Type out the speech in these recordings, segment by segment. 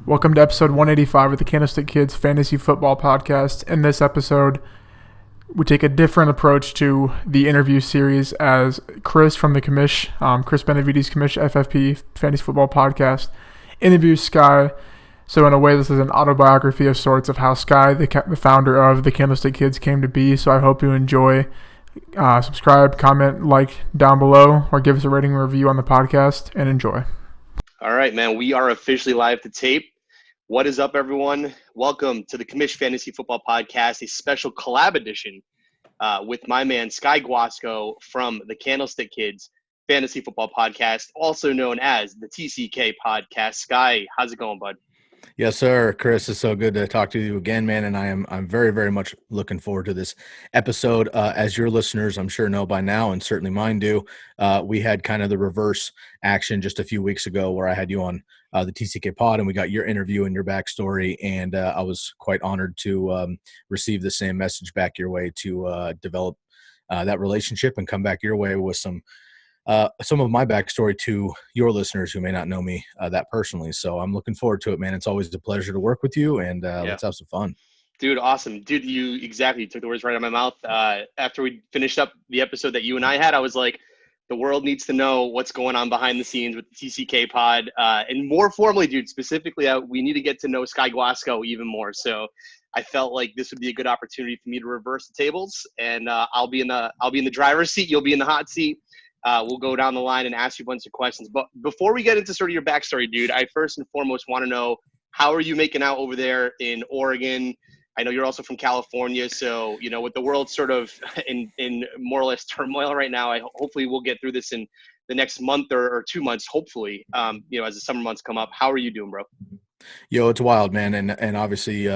Welcome to episode 185 of the Candlestick Kids Fantasy Football Podcast. In this episode, we take a different approach to the interview series as Chris from the Commish, Chris Benavides Commish FFP Fantasy Football Podcast, interviews Sky. So in a way, this is an autobiography of sorts of how Sky, the founder of the Candlestick Kids, came to be. So I hope you enjoy. Subscribe, comment, like down below, or give us a rating and review on the podcast, and enjoy. All right, man. We are officially live to tape. What is up, everyone? Welcome to the Commish Fantasy Football Podcast, a special collab edition with my man Sky Guasco from the Candlestick Kids Fantasy Football Podcast, also known as the TCK Podcast. Sky, how's it going, bud? Yes, sir. Chris, it's so good to talk to you again, man. And I'm very, very much looking forward to this episode. As your listeners, I'm sure know by now, and certainly mine do, we had kind of the reverse action just a few weeks ago where I had you on the TCK pod and we got your interview and your backstory. And I was quite honored to receive the same message back your way to develop that relationship and come back your way with some of my backstory to your listeners who may not know me that personally. So I'm looking forward to it, man. It's always a pleasure to work with you, and let's have some fun. Dude, awesome. Dude, you took the words right out of my mouth. After we finished up the episode that you and I had, I was like, the world needs to know what's going on behind the scenes with the TCK pod. And more formally, dude, specifically, we need to get to know Sky Guasco even more. So I felt like this would be a good opportunity for me to reverse the tables, and I'll be in the driver's seat. You'll be in the hot seat. We'll go down the line and ask you a bunch of questions. But before we get into sort of your backstory, dude, I first and foremost want to know, how are you making out over there in Oregon? I know you're also from California. So, you know, with the world sort of in more or less turmoil right now, hopefully we'll get through this in the next month or 2 months, hopefully, you know, as the summer months come up. How are you doing, bro? Yo, it's wild, man. And obviously,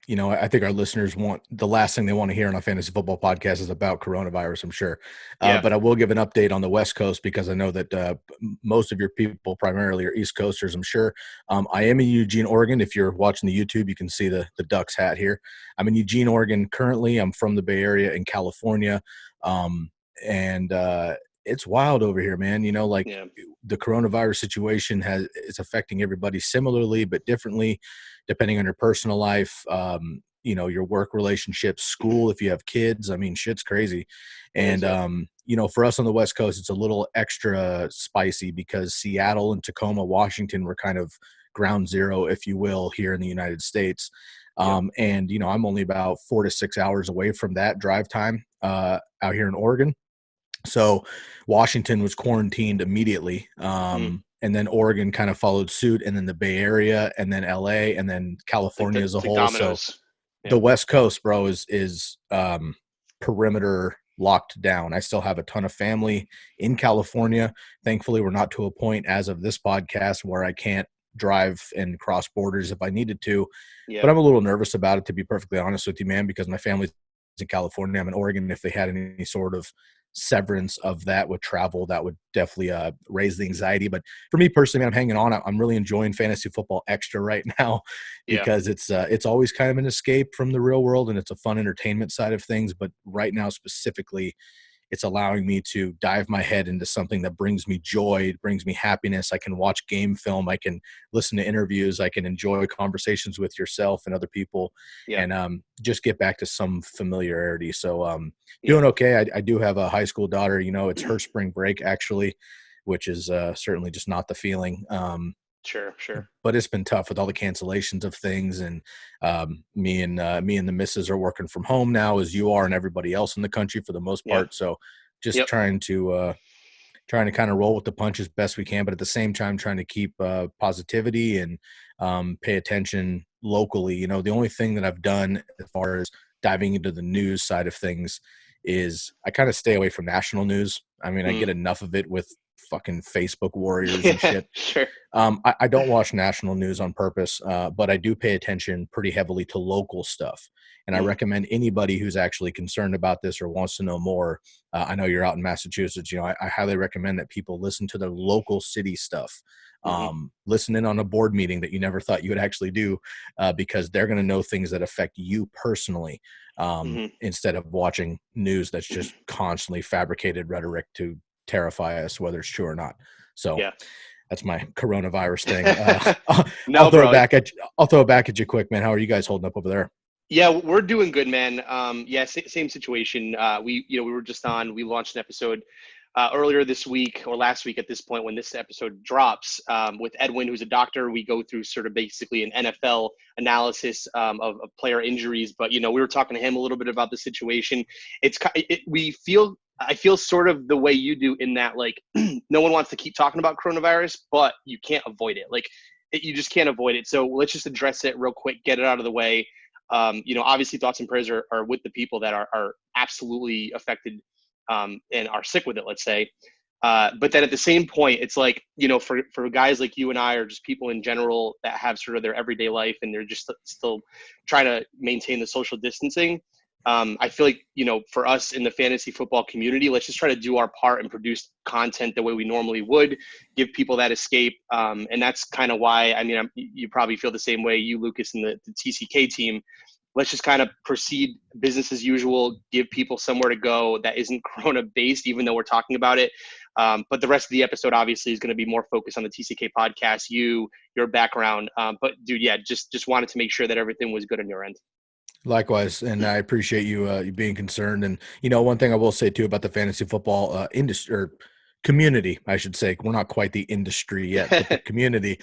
you know, I think our listeners want the last thing they want to hear on a fantasy football podcast is about coronavirus, I'm sure. But I will give an update on the West Coast because I know that most of your people primarily are East Coasters, I'm sure. I am in Eugene, Oregon. If you're watching the YouTube, you can see the Ducks hat here. I'm in Eugene, Oregon currently. I'm from the Bay Area in California. And it's wild over here, man. You know, like the coronavirus situation is affecting everybody similarly, but differently, depending on your personal life, you know, your work relationships, school, if you have kids. I mean, shit's crazy. And, you know, for us on the West Coast, it's a little extra spicy because Seattle and Tacoma, Washington were kind of ground zero, if you will, here in the United States. And, you know, I'm only about 4 to 6 hours away from that drive time out here in Oregon. So Washington was quarantined immediately. And then Oregon kind of followed suit, and then the Bay Area, and then LA, and then California as a whole. Dominoes. So the West Coast, bro, is perimeter locked down. I still have a ton of family in California. Thankfully, we're not to a point as of this podcast where I can't drive and cross borders if I needed to. But I'm a little nervous about it, to be perfectly honest with you, man, because my family's in California. I'm in Oregon. If they had any sort of severance of that with travel, that would definitely raise the anxiety. But for me personally, man, I'm hanging on. I'm really enjoying fantasy football extra right now because it's always kind of an escape from the real world, and it's a fun entertainment side of things. But right now specifically, it's allowing me to dive my head into something that brings me joy, it brings me happiness. I can watch game film, I can listen to interviews, I can enjoy conversations with yourself and other people, and just get back to some familiarity. So doing okay. I do have a high school daughter. You know, it's her spring break actually, which is certainly just not the feeling. Sure. But it's been tough with all the cancellations of things, and me and the missus are working from home now, as you are, and everybody else in the country for the most part. So just trying to kind of roll with the punches best we can, but at the same time trying to keep positivity and pay attention locally. You know, the only thing that I've done as far as diving into the news side of things is I kind of stay away from national news. I mean, I get enough of it with fucking Facebook warriors and shit. Sure. I don't watch national news on purpose, but I do pay attention pretty heavily to local stuff. And I recommend anybody who's actually concerned about this or wants to know more. I know you're out in Massachusetts. You know, I highly recommend that people listen to their local city stuff. Listen in on a board meeting that you never thought you would actually do, because they're going to know things that affect you personally, instead of watching news that's just constantly fabricated rhetoric to terrify us, whether it's true or not. So That's my coronavirus thing. No, I'll throw bro. it back at you quick, man. How are you guys holding up over there? Yeah, we're doing good, man. Yeah, same situation. We were just on. We launched an episode earlier this week or last week at this point when this episode drops with Edwin, who's a doctor. We go through sort of basically an NFL analysis of player injuries. But we were talking to him a little bit about the situation. I feel sort of the way you do in that, like, no one wants to keep talking about coronavirus, but you can't avoid it. Like, you just can't avoid it. So let's just address it real quick, get it out of the way. Obviously thoughts and prayers are with the people that are absolutely affected and are sick with it, let's say. But then at the same point, it's like, for guys like you and I, or just people in general that have sort of their everyday life and they're just still trying to maintain the social distancing. I feel like, for us in the fantasy football community, let's just try to do our part and produce content the way we normally would, give people that escape. And that's kind of why, you probably feel the same way, you, Lucas, and the TCK team. Let's just kind of proceed business as usual, give people somewhere to go that isn't Corona based, even though we're talking about it. But the rest of the episode obviously is going to be more focused on the TCK podcast, your background. But dude, yeah, just wanted to make sure that everything was good on your end. Likewise, and I appreciate you being concerned. And one thing I will say too about the fantasy football industry or community, I should say, we're not quite the industry yet, but the community.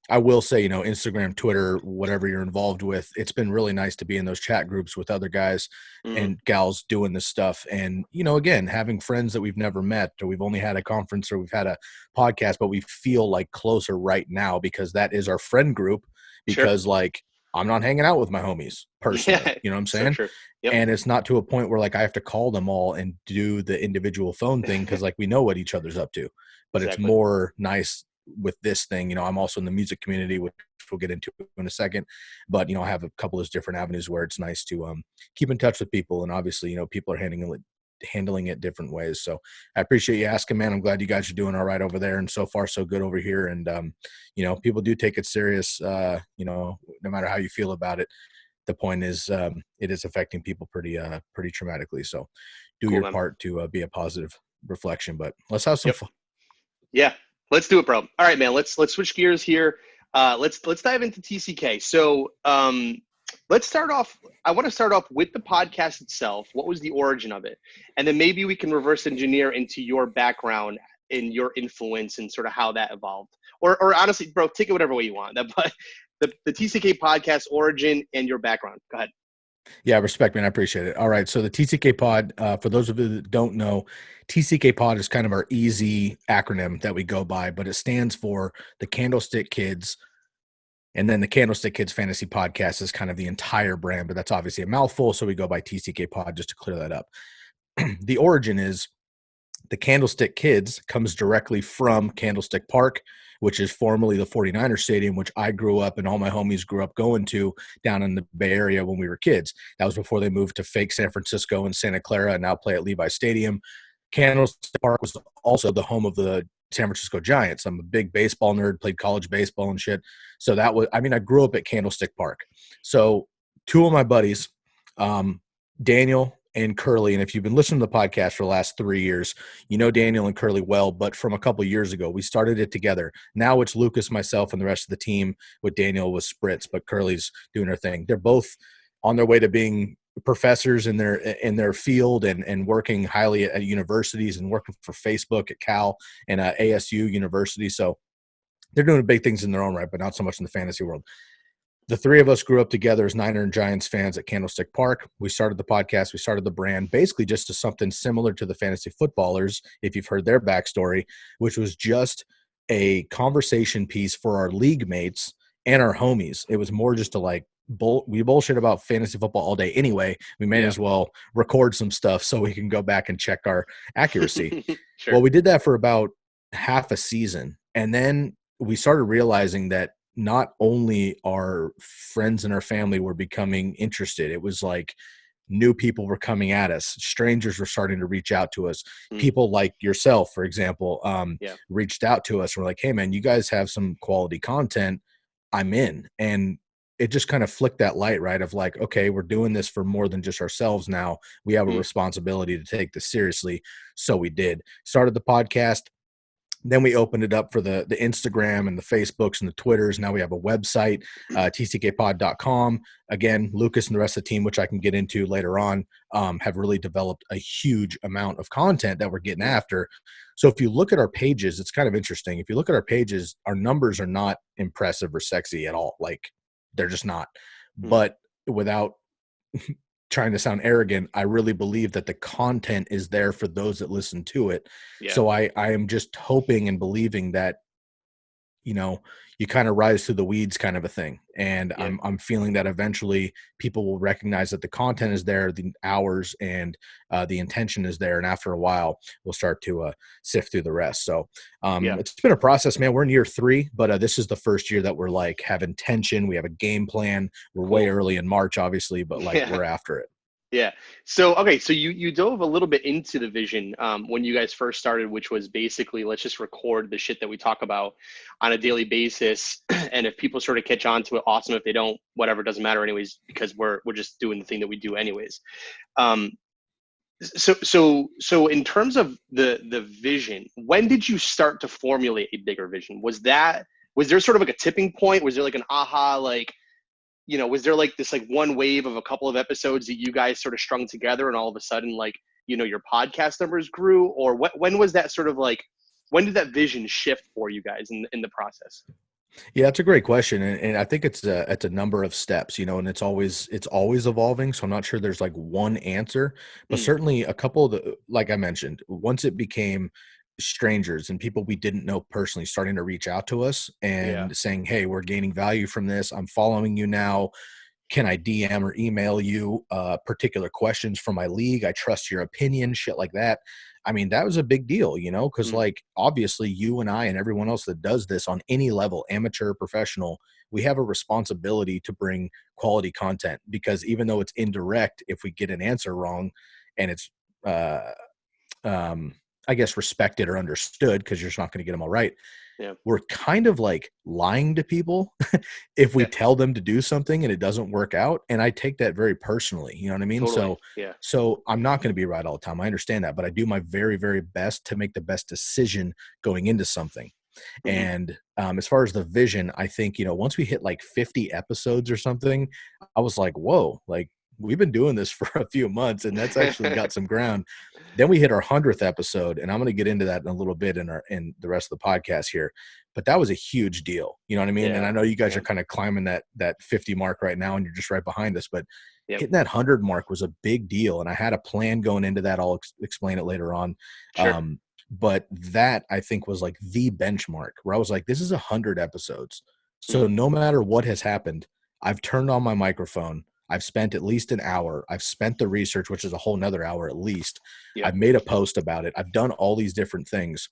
I will say, Instagram, Twitter, whatever you're involved with, it's been really nice to be in those chat groups with other guys and gals doing this stuff. And, again, having friends that we've never met, or we've only had a conference, or we've had a podcast, but we feel like closer right now because that is our friend group. Because Sure. like, I'm not hanging out with my homies personally. Yeah, You know what I'm saying? so true. Yep. And it's not to a point where like I have to call them all and do the individual phone thing because like we know what each other's up to. But Exactly. It's more nice with this thing. I'm also in the music community, which we'll get into in a second. But I have a couple of different avenues where it's nice to keep in touch with people. And obviously, people are handling it different ways. So I appreciate you asking, man. I'm glad you guys are doing all right over there, and so far so good over here. And people do take it serious, no matter how you feel about it. The point is it is affecting people pretty traumatically. So do your part to be a positive reflection, but let's have some fun. Yeah, let's do it, bro. All right, man, let's switch gears here. Let's dive into TCK. So let's start off. I want to start off with the podcast itself. What was the origin of it? And then maybe we can reverse engineer into your background and your influence and sort of how that evolved. Or honestly, bro, take it whatever way you want. But the TCK podcast origin and your background. Go ahead. Yeah, respect, man. I appreciate it. All right. So the TCK pod, for those of you that don't know, TCK pod is kind of our easy acronym that we go by, but it stands for the Candlestick Kids. And then the Candlestick Kids Fantasy Podcast is kind of the entire brand, but that's obviously a mouthful. So we go by TCK pod just to clear that up. The origin is the Candlestick Kids comes directly from Candlestick Park, which is formerly the 49ers Stadium, which I grew up and all my homies grew up going to down in the Bay Area when we were kids. That was before they moved to fake San Francisco and Santa Clara and now play at Levi Stadium. Candlestick Park was also the home of the San Francisco Giants. I'm a big baseball nerd, played college baseball and shit. So that was, I grew up at Candlestick Park. So two of my buddies, Daniel and Curly, and if you've been listening to the podcast for the last 3 years, Daniel and Curly well, but from a couple of years ago, we started it together. Now it's Lucas, myself, and the rest of the team with Daniel with Spritz, but Curly's doing her thing. They're both on their way to being professors in their field and working highly at universities and working for Facebook at Cal and ASU University. So they're doing big things in their own right, but not so much in the fantasy world. The three of us grew up together as Niner and Giants fans at Candlestick Park. We started the podcast. We started the brand basically just as something similar to the fantasy footballers, if you've heard their backstory, which was just a conversation piece for our league mates and our homies. It was more just to like, we bullshit about fantasy football all day anyway. We may as well record some stuff so we can go back and check our accuracy. Sure. Well, we did that for about half a season. And then we started realizing that not only our friends and our family were becoming interested, it was like new people were coming at us. Strangers were starting to reach out to us. People like yourself, for example, reached out to us and were like, hey, man, you guys have some quality content. I'm in. And it just kind of flicked that light, right, of like, okay, we're doing this for more than just ourselves now. We have a responsibility to take this seriously. So we did. Started the podcast. Then we opened it up for the Instagram and the Facebooks and the Twitters. Now we have a website, tckpod.com. Again, Lucas and the rest of the team, which I can get into later on, have really developed a huge amount of content that we're getting after. So if you look at our pages, it's kind of interesting. If you look at our pages, our numbers are not impressive or sexy at all. Like, they're just not. But without trying to sound arrogant, I really believe that the content is there for those that listen to it. Yeah. So I am just hoping and believing that, you kind of rise through the weeds kind of a thing. And I'm feeling that eventually people will recognize that the content is there, the hours and the intention is there. And after a while, we'll start to sift through the rest. So it's been a process, man. We're in year 3, but this is the first year that we're like have intention. We have a game plan. We're way early in March, obviously, but we're after it. Yeah. So, okay. So you dove a little bit into the vision when you guys first started, which was basically, let's just record the shit that we talk about on a daily basis. And if people sort of catch on to it, awesome. If they don't, whatever, doesn't matter anyways, because we're just doing the thing that we do anyways. So in terms of the vision, when did you start to formulate a bigger vision? Was there sort of like a tipping point? Was there like an aha, was there like this one wave of a couple of episodes that you guys sort of strung together and all of a sudden your podcast numbers grew? Or when was that sort of when did that vision shift for you guys in the process? Yeah, that's a great question. And I think it's a number of steps, and it's always evolving. So I'm not sure there's one answer, but certainly a couple of like I mentioned, once it became strangers and people we didn't know personally starting to reach out to us and saying, hey, we're gaining value from this. I'm following you now. Can I DM or email you particular questions from my league? I trust your opinion, shit like that. I mean, that was a big deal, because obviously you and I and everyone else that does this on any level, amateur, professional, we have a responsibility to bring quality content, because even though it's indirect, if we get an answer wrong and it's, I guess, respected or understood, because you're just not going to get them all right. Yeah. We're kind of lying to people if we tell them to do something and it doesn't work out. And I take that very personally. You know what I mean? Totally. So I'm not going to be right all the time. I understand that, but I do my very, very best to make the best decision going into something. And as far as the vision, I think, once we hit 50 episodes or something, I was like, whoa, we've been doing this for a few months and that's actually got some ground. Then we hit our 100th episode, and I'm going to get into that in a little bit in the rest of the podcast here. But that was a huge deal. You know what I mean? Yeah. And I know you guys are kind of climbing that 50 mark right now, and you're just right behind us. But hitting that 100 mark was a big deal. And I had a plan going into that. I'll explain it later on. Sure. But that, I think, was the benchmark where I was like, this is 100 episodes. So no matter what has happened, I've turned on my microphone. I've spent at least an hour. I've spent the research, which is a whole nother hour at least. I've made a post about it. I've done all these different things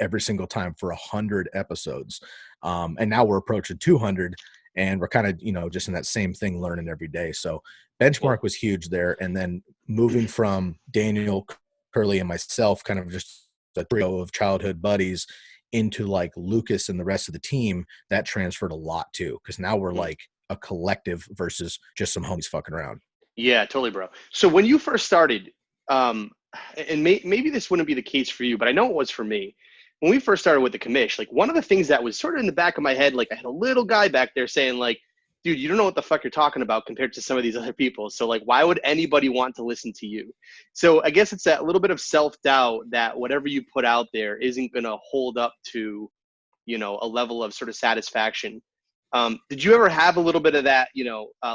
every single time for 100 episodes. And now we're approaching 200, and we're kind of, just in that same thing, learning every day. So benchmark was huge there. And then moving from Daniel, Curly, and myself, kind of just a trio of childhood buddies, into Lucas and the rest of the team, that transferred a lot too. Because now we're a collective versus just some homies fucking around. Yeah, totally, bro. So when you first started, and maybe this wouldn't be the case for you, but I know it was for me. When we first started with the Commish, one of the things that was sort of in the back of my head, I had a little guy back there saying dude, you don't know what the fuck you're talking about compared to some of these other people. So why would anybody want to listen to you? So I guess it's that little bit of self-doubt that whatever you put out there isn't going to hold up to, a level of sort of satisfaction. Did you ever have a little bit of that,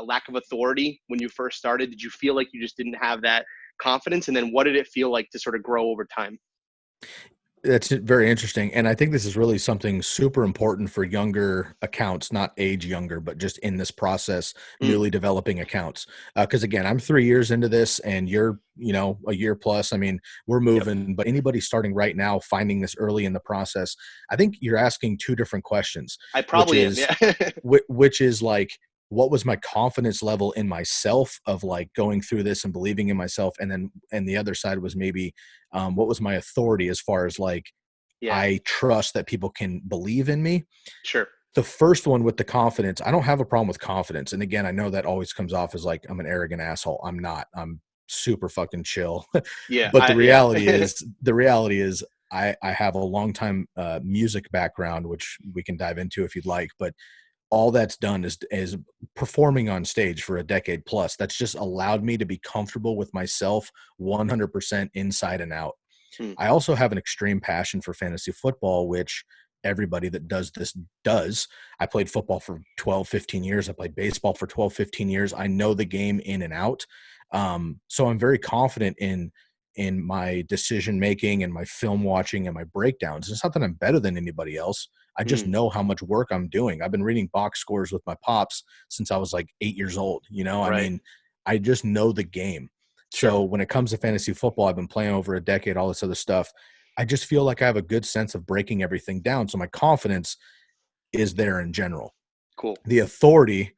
lack of authority when you first started? Did you feel like you just didn't have that confidence? And then what did it feel like to sort of grow over time? That's very interesting. And I think this is really something super important for younger accounts, not age younger, but just in this process, newly developing accounts. Because again, I'm 3 years into this and you're, a year plus. I mean, we're moving, but anybody starting right now, finding this early in the process, I think you're asking two different questions. I probably am, which is what was my confidence level in myself of going through this and believing in myself? And the other side was maybe, what was my authority as far as I trust that people can believe in me. Sure. The first one with the confidence, I don't have a problem with confidence. And again, I know that always comes off as I'm an arrogant asshole. I'm not. I'm super fucking chill. Yeah. But the reality is I have a long time music background, which we can dive into if you'd like, but all that's done is performing on stage for a decade plus. That's just allowed me to be comfortable with myself 100% inside and out. Hmm. I also have an extreme passion for fantasy football, which everybody that does this does. I played football for 12, 15 years. I played baseball for 12, 15 years. I know the game in and out. So I'm very confident in my decision making and my film watching and my breakdowns. It's not that I'm better than anybody else. I just know how much work I'm doing. I've been reading box scores with my pops since I was like 8 years old. I Right. mean, I just know the game. Sure. So when it comes to fantasy football, I've been playing over a decade, all this other stuff. I just feel like I have a good sense of breaking everything down. So my confidence is there in general. Cool. The authority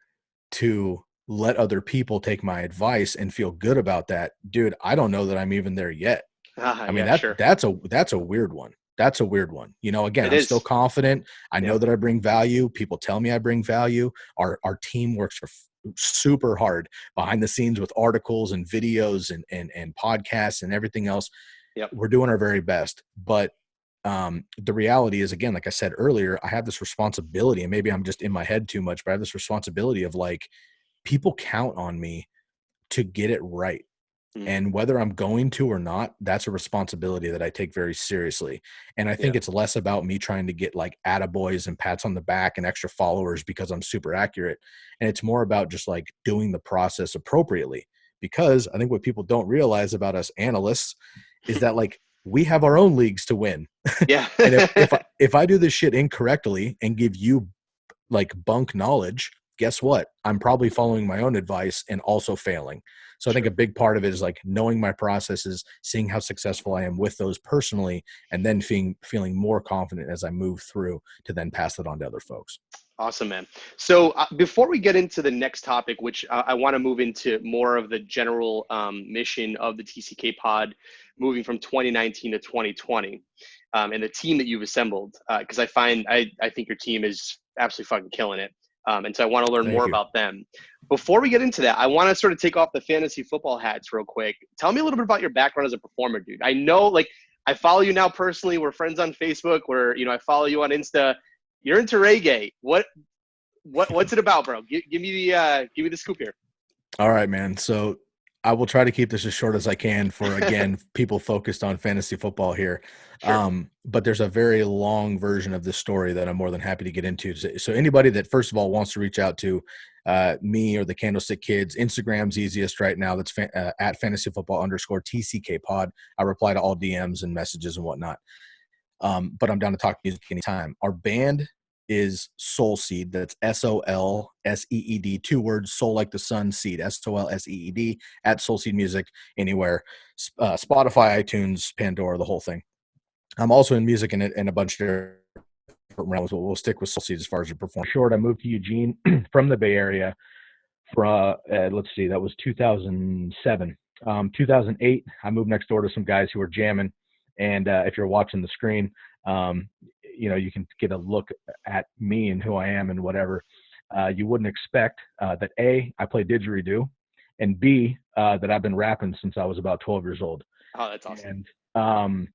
to let other people take my advice and feel good about that, dude, I don't know that I'm even there yet. I mean, Yeah, sure. that's a weird one. That's a weird one. Again, It I'm is. still confident. I know Yeah. that I bring value. People tell me I bring value. Our team works super hard behind the scenes with articles and videos and podcasts and everything else. Yep. We're doing our very best. But the reality is, again, like I said earlier, I have this responsibility, and maybe I'm just in my head too much, but I have this responsibility of like, people count on me to get it right. And whether I'm going to or not, that's a responsibility that I take very seriously. And I think it's less about me trying to get like attaboys and pats on the back and extra followers because I'm super accurate. And it's more about just like doing the process appropriately. Because I think what people don't realize about us analysts is that like we have our own leagues to win. Yeah. And if I do this shit incorrectly and give you like bunk knowledge, guess what? I'm probably following my own advice and also failing. So I think a big part of it is like knowing my processes, seeing how successful I am with those personally, and then feeling more confident as I move through to then pass it on to other folks. Awesome, man. So before we get into the next topic, which I want to move into more of the general mission of the TCK pod, moving from 2019 to 2020, and the team that you've assembled, because I think your team is absolutely fucking killing it. And so I want to learn more about them. Before we get into that, I want to sort of take off the fantasy football hats real quick. Tell me a little bit about your background as a performer, dude. I know, like, I follow you now personally. We're friends on Facebook. I follow you on Insta. You're into reggae. What's it about, bro? Give me the scoop here. All right, man. So I will try to keep this as short as I can for, again, people focused on fantasy football here. Sure. But there's a very long version of this story that I'm more than happy to get into. So anybody that, first of all, wants to reach out to me or the Candlestick Kids, Instagram's easiest right now. That's at fantasyfootball_TCK pod. I reply to all DMs and messages and whatnot. But I'm down to talk music anytime. Our band is Soul Seed. That's SOLSEED, 2 words, soul like the sun, seed, SOLSEED, at Soul Seed Music, anywhere, Spotify, iTunes, Pandora, the whole thing. I'm also in music in a bunch of different realms, but we'll stick with Soul Seed as far as the performance. Short, I moved to Eugene from the Bay Area for, let's see, that was 2007. 2008, I moved next door to some guys who were jamming. And if you're watching the screen, you can get a look at me and who I am and whatever. You wouldn't expect that A, I play didgeridoo, and B, that I've been rapping since I was about 12 years old. Oh, that's awesome. And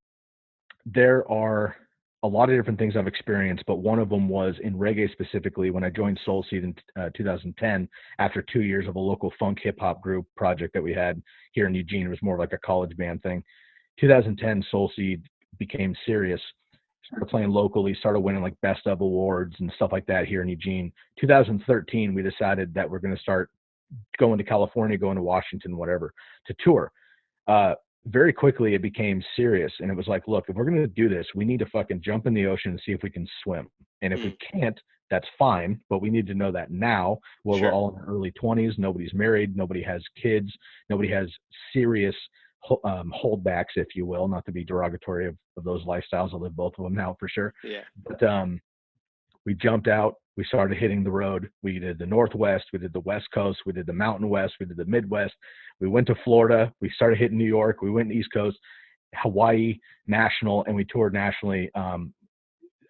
there are a lot of different things I've experienced, but one of them was in reggae specifically when I joined Soul Seed in 2010 after 2 years of a local funk hip hop group project that we had here in Eugene. It was more like a college band thing. 2010, Soul Seed became serious. Started playing locally, started winning like best of awards and stuff like that here in Eugene. 2013, we decided that we're going to start going to California, going to Washington, whatever, to tour. Very quickly, it became serious. And it was like, look, if we're going to do this, we need to fucking jump in the ocean and see if we can swim. And if we can't, that's fine. But we need to know that now, while we're all in our early 20s, nobody's married, nobody has kids, nobody has serious holdbacks, if you will, not to be derogatory of those lifestyles. I live both of them now for sure. Yeah. But we jumped out. We started hitting the road. We did the Northwest. We did the West Coast. We did the Mountain West. We did the Midwest. We went to Florida. We started hitting New York. We went East Coast, Hawaii, national, and we toured nationally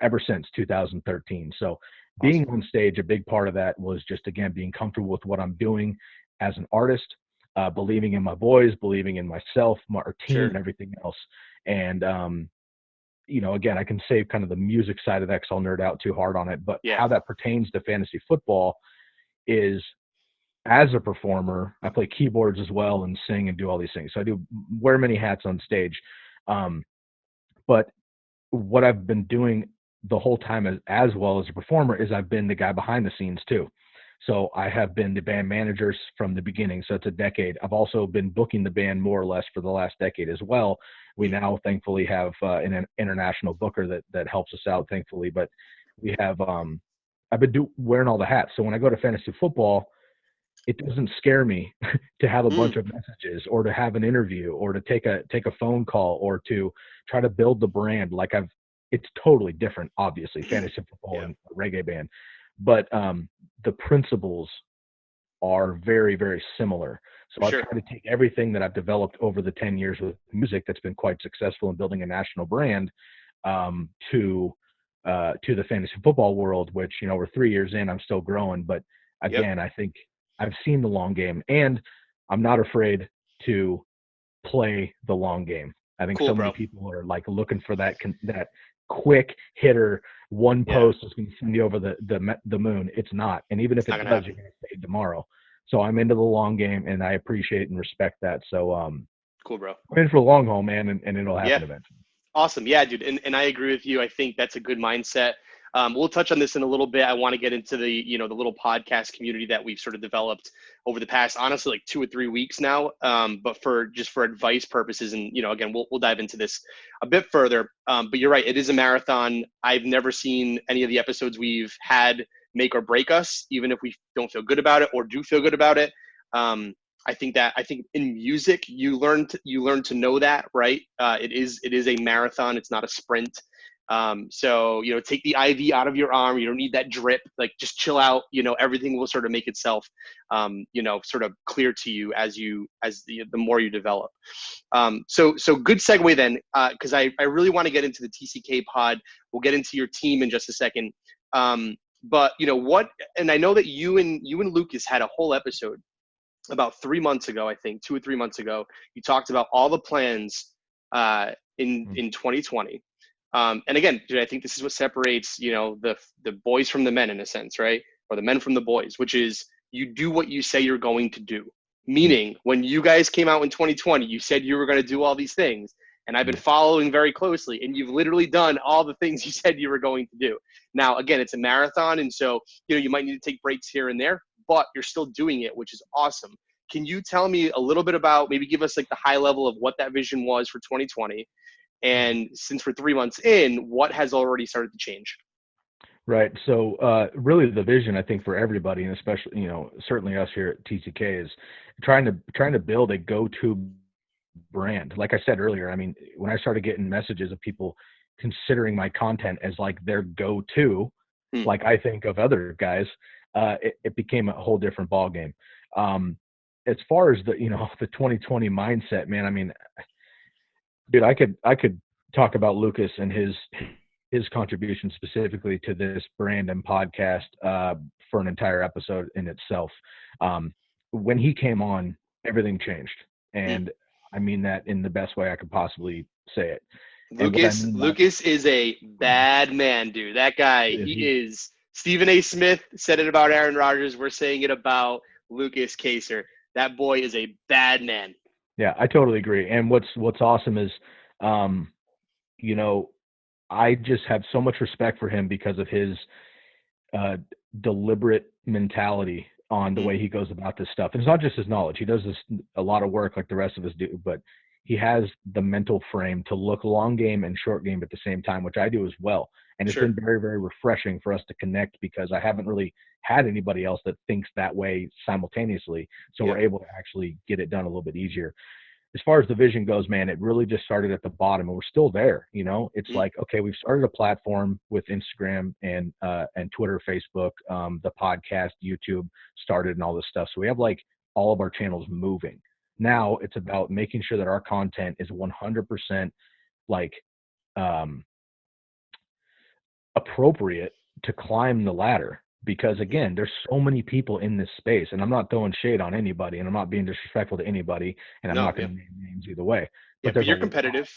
ever since 2013. So being on stage, a big part of that was just, again, being comfortable with what I'm doing as an artist, believing in my boys, believing in myself, our team, and everything else. And again, I can save kind of the music side of that because I'll nerd out too hard on it. But Yeah. how that pertains to fantasy football is, as a performer, I play keyboards as well and sing and do all these things. So I do wear many hats on stage. But what I've been doing the whole time as well as a performer is I've been the guy behind the scenes too. So I have been the band managers from the beginning. So it's a decade. I've also been booking the band more or less for the last decade as well. We now thankfully have an international booker that helps us out, thankfully. But we have I've been wearing all the hats. So when I go to fantasy football, it doesn't scare me to have a bunch of messages or to have an interview or to take a phone call or to try to build the brand. It's totally different, obviously, fantasy football and reggae band, but the principles are very, very similar. So I try to take everything that I've developed over the 10 years with music that's been quite successful in building a national brand to the fantasy football world, which, we're 3 years in, I'm still growing. But again, I think I've seen the long game, and I'm not afraid to play the long game. I think many people are looking for that quick hitter, one post is going to send you over the moon. It's not. And even if it does, you're going to fade tomorrow. So I'm into the long game, and I appreciate and respect that. So cool, bro. I'm in for the long haul, man, and it'll happen eventually. Awesome. Yeah, dude. And I agree with you. I think that's a good mindset. We'll touch on this in a little bit. I want to get into the little podcast community that we've sort of developed over the past, honestly, 2 or 3 weeks now. But for advice purposes, and, again, we'll dive into this a bit further. But you're right. It is a marathon. I've never seen any of the episodes we've had make or break us, even if we don't feel good about it or do feel good about it. I think in music, you learn to know that, right? It is a marathon. It's not a sprint. So, take the IV out of your arm. You don't need that drip. Just chill out. Everything will sort of make itself, sort of clear to you as the more you develop. So good segue then, because I really want to get into the TCK pod. We'll get into your team in just a second. But what, and I know that you and Lucas had a whole episode about 3 months ago, I think 2 or 3 months ago. You talked about all the plans in 2020. And again, dude, I think this is what separates, the boys from the men in a sense, right? Or the men from the boys, which is you do what you say you're going to do. Meaning, when you guys came out in 2020, you said you were going to do all these things. And I've been following very closely, and you've literally done all the things you said you were going to do. Now, again, it's a marathon, and so, you might need to take breaks here and there, but you're still doing it, which is awesome. Can you tell me a little bit about, maybe give us the high level of what that vision was for 2020? And since we're 3 months in, what has already started to change? Right. So really the vision, I think, for everybody, and especially, certainly us here at TCK, is trying to build a go-to brand. Like I said earlier, I mean, when I started getting messages of people considering my content as their go-to, like I think of other guys, it became a whole different ballgame. As far as the 2020 mindset, man, I mean, dude, I could talk about Lucas and his contribution specifically to this brand and podcast for an entire episode in itself. When he came on, everything changed, and I mean that in the best way I could possibly say it. Lucas is a bad man, dude. That guy, he is. Stephen A. Smith said it about Aaron Rodgers. We're saying it about Lucas Kaser. That boy is a bad man. Yeah, I totally agree. And what's awesome is, I just have so much respect for him because of his deliberate mentality on the way he goes about this stuff. And it's not just his knowledge. He does a lot of work like the rest of us do, but he has the mental frame to look long game and short game at the same time, which I do as well. And it's been very, very refreshing for us to connect because I haven't really had anybody else that thinks that way simultaneously. So we're able to actually get it done a little bit easier. As far as the vision goes, man, it really just started at the bottom, and we're still there. It's like, okay, we've started a platform with Instagram and Twitter, Facebook, the podcast, YouTube started, and all this stuff. So we have all of our channels moving. Now it's about making sure that our content is 100% appropriate to climb the ladder. Because again, there's so many people in this space, and I'm not throwing shade on anybody, and I'm not being disrespectful to anybody, and I'm not going to name names either way. But you're competitive.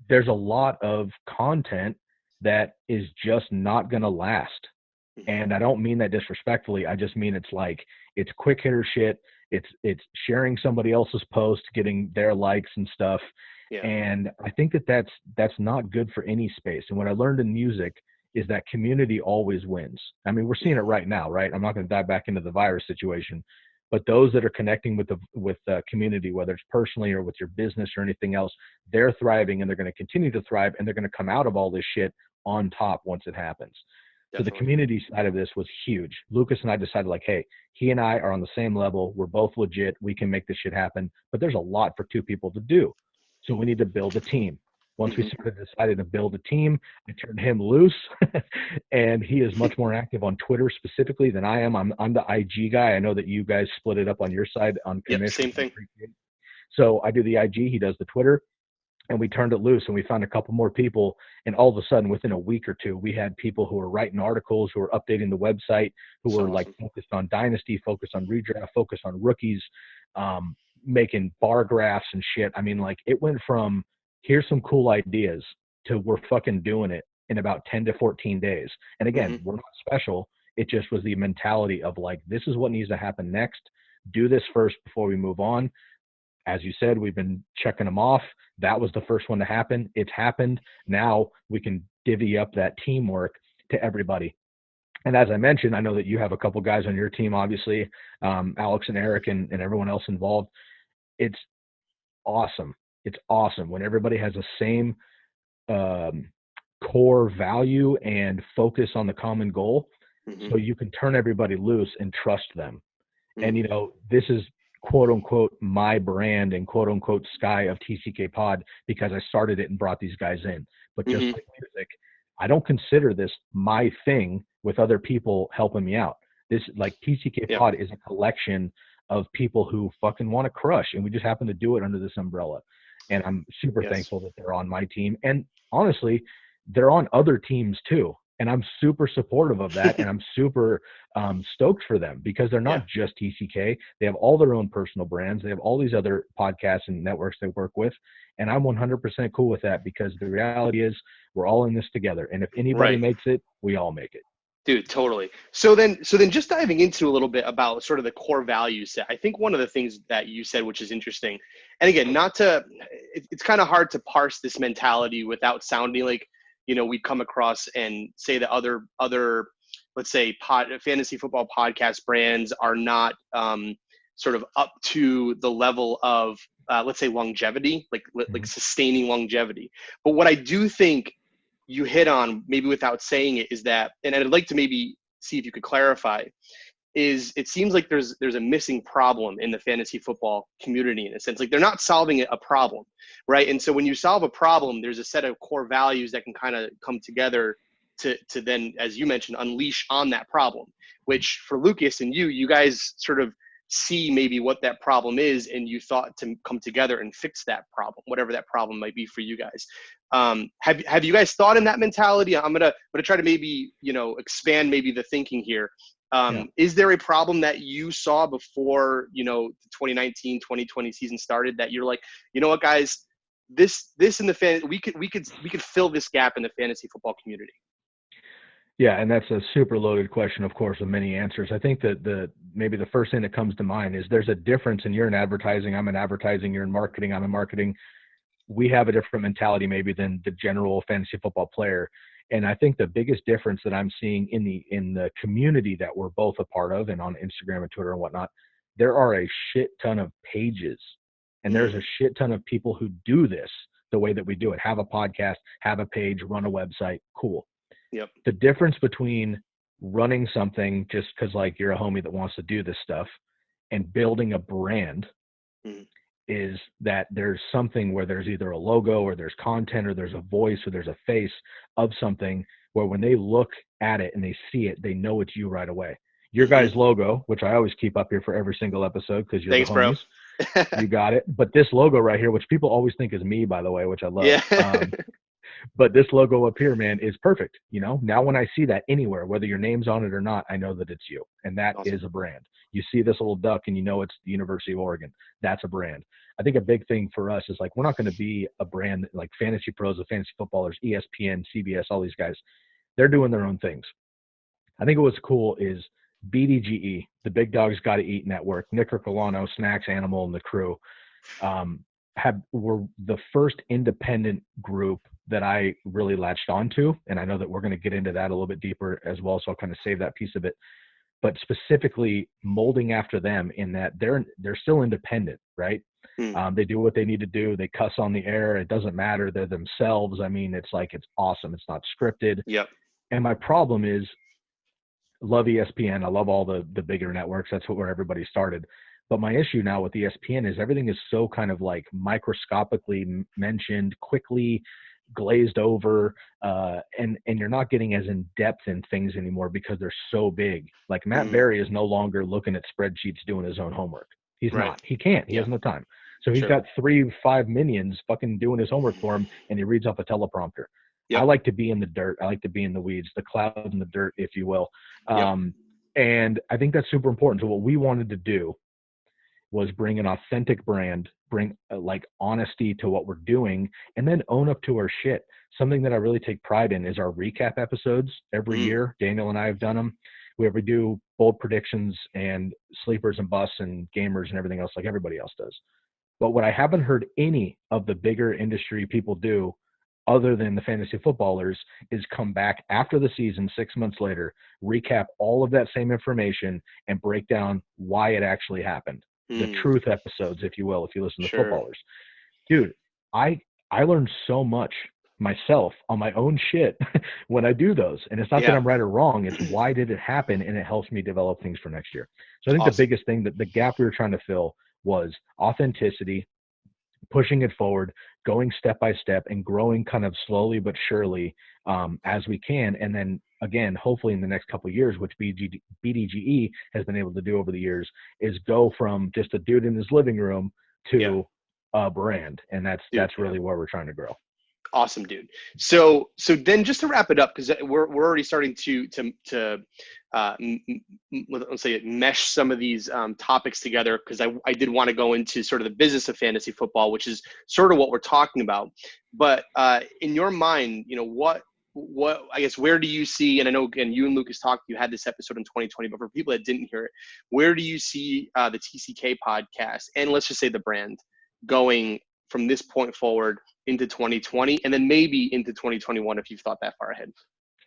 there's a lot of content that is just not going to last. And I don't mean that disrespectfully. I just mean it's quick hitter shit. It's sharing somebody else's post, getting their likes and stuff. Yeah. And I think that's not good for any space. And what I learned in music is that community always wins. I mean, we're seeing it right now, right? I'm not going to dive back into the virus situation, but those that are connecting with the community, whether it's personally or with your business or anything else, they're thriving, and they're going to continue to thrive, and they're going to come out of all this shit on top once it happens. Definitely. So the community side of this was huge. Lucas and I decided, like, hey, he and I are on the same level. We're both legit. We can make this shit happen. But there's a lot for two people to do. So we need to build a team. Once we decided to build a team, I turned him loose, and he is much more active on Twitter specifically than I am. I'm the IG guy. I know that you guys split it up on your side on Commish. Yep, same thing. So I do the IG, he does the Twitter, and we turned it loose, and we found a couple more people, and all of a sudden, within a week or two, we had people who were writing articles, who were updating the website, who were like focused on dynasty, focused on redraft, focused on rookies, making bar graphs and shit. I mean, like, it went from here's some cool ideas to we're fucking doing it in about 10 to 14 days. And again, we're not special. It just was the mentality of like, this is what needs to happen next. Do this first before we move on. As you said, we've been checking them off. That was the first one to happen. It's happened. Now we can divvy up that teamwork to everybody. And as I mentioned, I know that you have a couple guys on your team, obviously, Alex and Eric and everyone else involved. It's awesome. It's awesome when everybody has the same core value and focus on the common goal. So you can turn everybody loose and trust them. And, you know, this is quote unquote my brand and quote unquote sky of TCK Pod because I started it and brought these guys in. But just like music, I don't consider this my thing with other people helping me out. This, like, TCK Pod is a collection of people who fucking want to crush, and we just happen to do it under this umbrella. And I'm super thankful that they're on my team. And honestly, they're on other teams too. And I'm super supportive of that. And I'm super stoked for them because they're not just TCK. They have all their own personal brands. They have all these other podcasts and networks they work with. And I'm 100% cool with that because the reality is we're all in this together. And if anybody makes it, we all make it. Dude, totally. So then just diving into a little bit about sort of the core value set. I think one of the things that you said, which is interesting, and again, it's kind of hard to parse this mentality without sounding like, you know, we come across and say that other, let's say fantasy football podcast brands are not sort of up to the level of, let's say, longevity, like sustaining longevity. But what I do think you hit on, maybe without saying it, is that, and I'd like to maybe see if you could clarify, is it seems like there's a missing problem in the fantasy football community in a sense. Like, they're not solving a problem, right? And so when you solve a problem, there's a set of core values that can kind of come together to then, as you mentioned, unleash on that problem, which for Lucas and you guys sort of see maybe what that problem is, and you thought to come together and fix that problem, whatever that problem might be for you guys. Have you guys thought in that mentality? I'm gonna try to maybe, you know, expand maybe the thinking here. Is there a problem that you saw before, you know, the 2019-2020 season started that you're like, you know what, guys, this in the fan, we could fill this gap in the fantasy football community? Yeah, and that's a super loaded question, of course, with many answers. I think that maybe the first thing that comes to mind is there's a difference, and you're in advertising, I'm in advertising, you're in marketing, I'm in marketing. We have a different mentality maybe than the general fantasy football player. And I think the biggest difference that I'm seeing in the community that we're both a part of, and on Instagram and Twitter and whatnot, there are a shit ton of pages, and there's a shit ton of people who do this the way that we do it. Have a podcast, have a page, run a website, cool. Yep. The difference between running something just because, like, you're a homie that wants to do this stuff and building a brand is that there's something where there's either a logo or there's content or there's a voice or there's a face of something where when they look at it and they see it, they know it's you right away. Your guys' logo, which I always keep up here for every single episode because you're Thanks, the homies. Bro. You got it. But this logo right here, which people always think is me, by the way, which I love. But this logo up here, man, is perfect. Now when I see that anywhere, whether your name's on it or not, I know that it's you. And that Awesome. is a brand. You see this little duck and it's the University of Oregon. That's a brand. I think a big thing for us is like, we're not going to be a brand like Fantasy Pros, the fantasy footballers, ESPN, CBS, all these guys. They're doing their own things. I think what's cool is BDGE, the Big Dogs Gotta Eat Network, Nick Ricolano, Snacks Animal, and the crew were the first independent group that I really latched onto. And I know that we're going to get into that a little bit deeper as well. So I'll kind of save that piece of it. But specifically molding after them in that they're still independent, right? They do what they need to do. They cuss on the air. It doesn't matter. They're themselves. I mean, it's awesome. It's not scripted. Yep. And my problem is, love ESPN. I love all the bigger networks. That's where everybody started. But my issue now with ESPN is everything is so kind of like microscopically mentioned, quickly glazed over, and you're not getting as in depth in things anymore because they're so big. Like Matt Berry is no longer looking at spreadsheets doing his own homework. He's not. He can't. He has no time. So he's got 3-5 minions fucking doing his homework for him, and he reads off a teleprompter. Yep. I like to be in the dirt. I like to be in the weeds, the clouds in the dirt, if you will. And I think that's super important. So what we wanted to do was bring an authentic brand, bring like honesty to what we're doing, and then own up to our shit. Something that I really take pride in is our recap episodes every year. Daniel and I have done them. We do bold predictions and sleepers and busts and gamers and everything else like everybody else does. But what I haven't heard any of the bigger industry people do other than the fantasy footballers is come back after the season 6 months later, recap all of that same information and break down why it actually happened. The truth episodes, if you will, if you listen to footballers. Dude, I learned so much myself on my own shit when I do those. And it's not that I'm right or wrong. It's why did it happen? And it helps me develop things for next year. So I think the biggest thing, that the gap we were trying to fill was authenticity, pushing it forward, going step by step and growing kind of slowly but surely as we can. And then again, hopefully in the next couple of years, which BDGE has been able to do over the years, is go from just a dude in his living room to a brand. And that's really where we're trying to grow. Awesome, dude. So then just to wrap it up, because we're already starting to let's say mesh some of these topics together, because I did want to go into sort of the business of fantasy football, which is sort of what we're talking about. But in your mind, what I guess, where do you see, and I know, again, you and Lucas talked, you had this episode in 2020, but for people that didn't hear it, where do you see the TCK podcast, and let's just say the brand, going from this point forward into 2020 and then maybe into 2021 if you've thought that far ahead?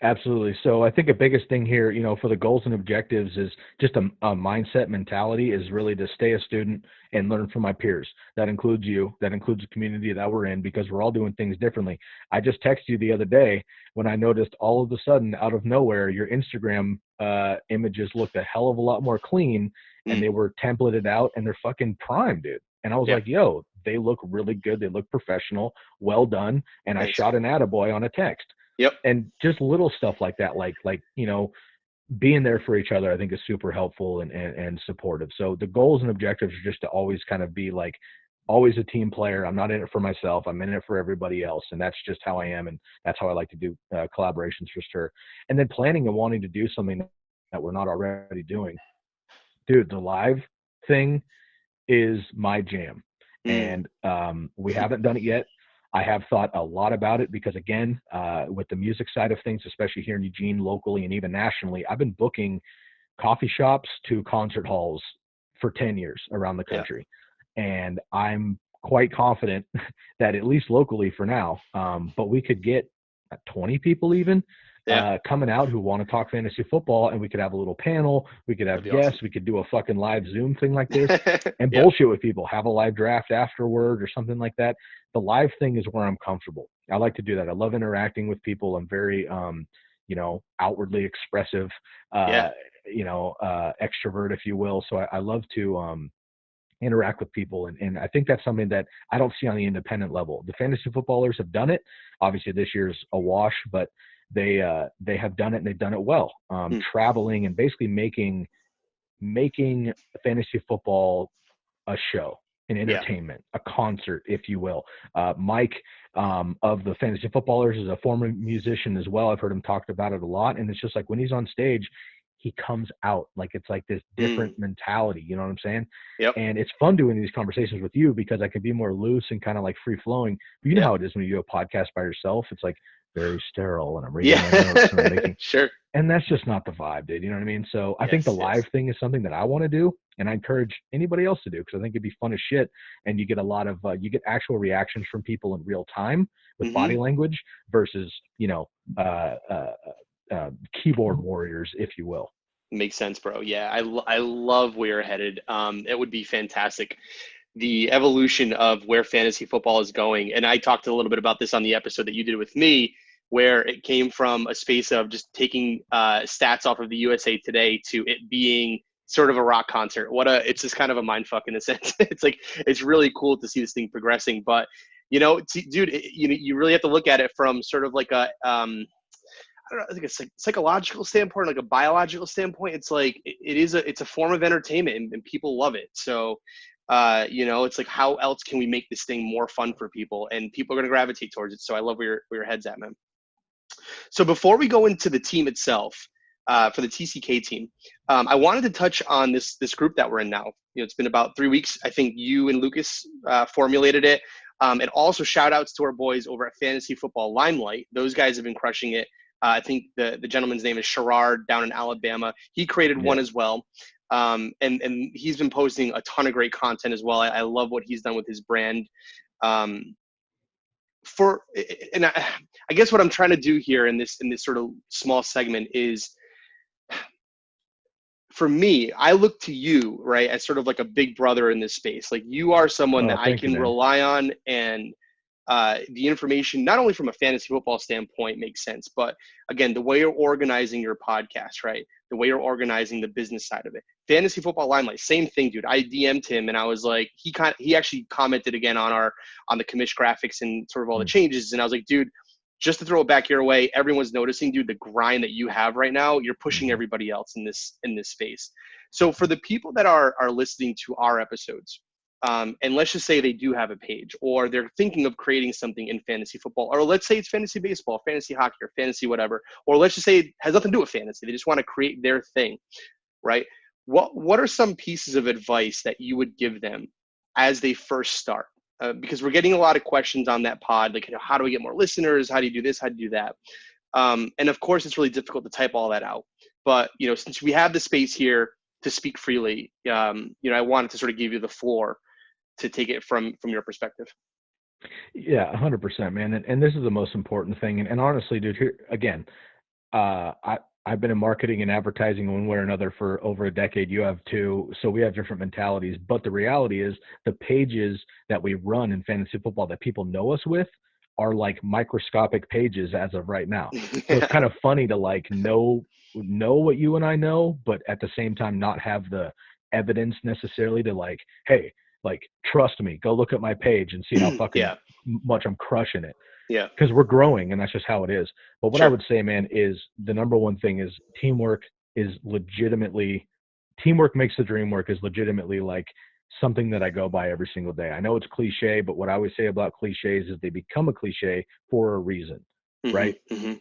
Absolutely. So I think the biggest thing here, for the goals and objectives is just a mindset mentality is really to stay a student and learn from my peers. That includes you. That includes the community that we're in, because we're all doing things differently. I just texted you the other day when I noticed all of a sudden, out of nowhere, your Instagram images looked a hell of a lot more clean and they were templated out and they're fucking prime, dude. And I was like, yo, they look really good. They look professional. Well done. And I shot an attaboy on a text. Yep. And just little stuff like that, like being there for each other, I think is super helpful and supportive. So the goals and objectives are just to always kind of be like, always a team player. I'm not in it for myself. I'm in it for everybody else. And that's just how I am. And that's how I like to do collaborations for sure. And then planning and wanting to do something that we're not already doing. Dude, the live thing is my jam. And we haven't done it yet. I have thought a lot about it because, again, with the music side of things, especially here in Eugene, locally, and even nationally, I've been booking coffee shops to concert halls for 10 years around the country. And I'm quite confident that at least locally for now, but we could get 20 people even coming out who want to talk fantasy football, and we could have a little panel. We could have guests. Awesome. We could do a fucking live Zoom thing like this and bullshit with people, have a live draft afterward or something like that. The live thing is where I'm comfortable. I like to do that. I love interacting with people. I'm very, outwardly expressive, extrovert, if you will. So I love to interact with people. And I think that's something that I don't see on the independent level. The fantasy footballers have done it. Obviously this year's a wash, but they have done it and they've done it well. Traveling and basically making fantasy football a show. an entertainment, a concert, if you will. Mike of the Fantasy Footballers is a former musician as well. I've heard him talk about it a lot. And it's just like when he's on stage, he comes out like it's like this different mentality. You know what I'm saying? Yep. And it's fun doing these conversations with you because I can be more loose and kind of like free flowing. But you know how it is when you do a podcast by yourself. It's like very sterile, and I'm reading my notes and I'm making sure. And that's just not the vibe, dude. You know what I mean? So I think the live thing is something that I want to do, and I encourage anybody else to do because I think it'd be fun as shit. And you get a lot of you get actual reactions from people in real time with body language versus keyboard warriors, if you will. Makes sense, bro. Yeah, I love where you're headed. It would be fantastic. The evolution of where fantasy football is going, and I talked a little bit about this on the episode that you did with me, where it came from a space of just taking stats off of the USA Today to it being sort of a rock concert. It's just kind of a mind fuck in a sense. It's like, it's really cool to see this thing progressing, but dude, you really have to look at it from sort of like a, I don't know, I think it's like psychological standpoint, like a biological standpoint. It's like, it's a form of entertainment and people love it. So, it's like, how else can we make this thing more fun for people, and people are going to gravitate towards it. So I love where your head's at, man. So before we go into the team itself, for the TCK team, I wanted to touch on this group that we're in now. It's been about 3 weeks. I think you and Lucas formulated it. And also shout outs to our boys over at Fantasy Football Limelight. Those guys have been crushing it. I think the gentleman's name is Sherrard down in Alabama. He created one as well. And he's been posting a ton of great content as well. I love what he's done with his brand. I guess what I'm trying to do here in this sort of small segment is, for me, I look to you, right, as sort of like a big brother in this space. Like, you are someone that I can rely on, and the information, not only from a fantasy football standpoint, makes sense, but again, the way you're organizing your podcast, right? The way you're organizing the business side of it. Fantasy Football Limelight, same thing, dude. I DM'd him and I was like, he actually commented again on the Commish graphics and sort of all the changes. And I was like, dude, just to throw it back your way, everyone's noticing, dude, the grind that you have right now, you're pushing everybody else in this space. So for the people that are listening to our episodes, and let's just say they do have a page, or they're thinking of creating something in fantasy football, or let's say it's fantasy baseball, fantasy hockey, or fantasy whatever, or let's just say it has nothing to do with fantasy. They just want to create their thing, right? What are some pieces of advice that you would give them as they first start? Because we're getting a lot of questions on that pod, like, how do we get more listeners? How do you do this? How do you do that? And of course, it's really difficult to type all that out. But, since we have the space here to speak freely, I wanted to sort of give you the floor to take it from your perspective. Yeah, 100%, man. And this is the most important thing. And honestly, dude, here again, I've been in marketing and advertising one way or another for over a decade. You have too. So we have different mentalities. But the reality is the pages that we run in fantasy football that people know us with are like microscopic pages as of right now. So it's kind of funny to like know what you and I know, but at the same time not have the evidence necessarily to like, hey, like, trust me, go look at my page and see how fucking much I'm crushing it. Yeah. Because we're growing, and that's just how it is. But what I would say, man, is the number one thing is teamwork makes the dream work is legitimately like something that I go by every single day. I know it's cliche, but what I always say about cliches is they become a cliche for a reason, right? Mm-hmm.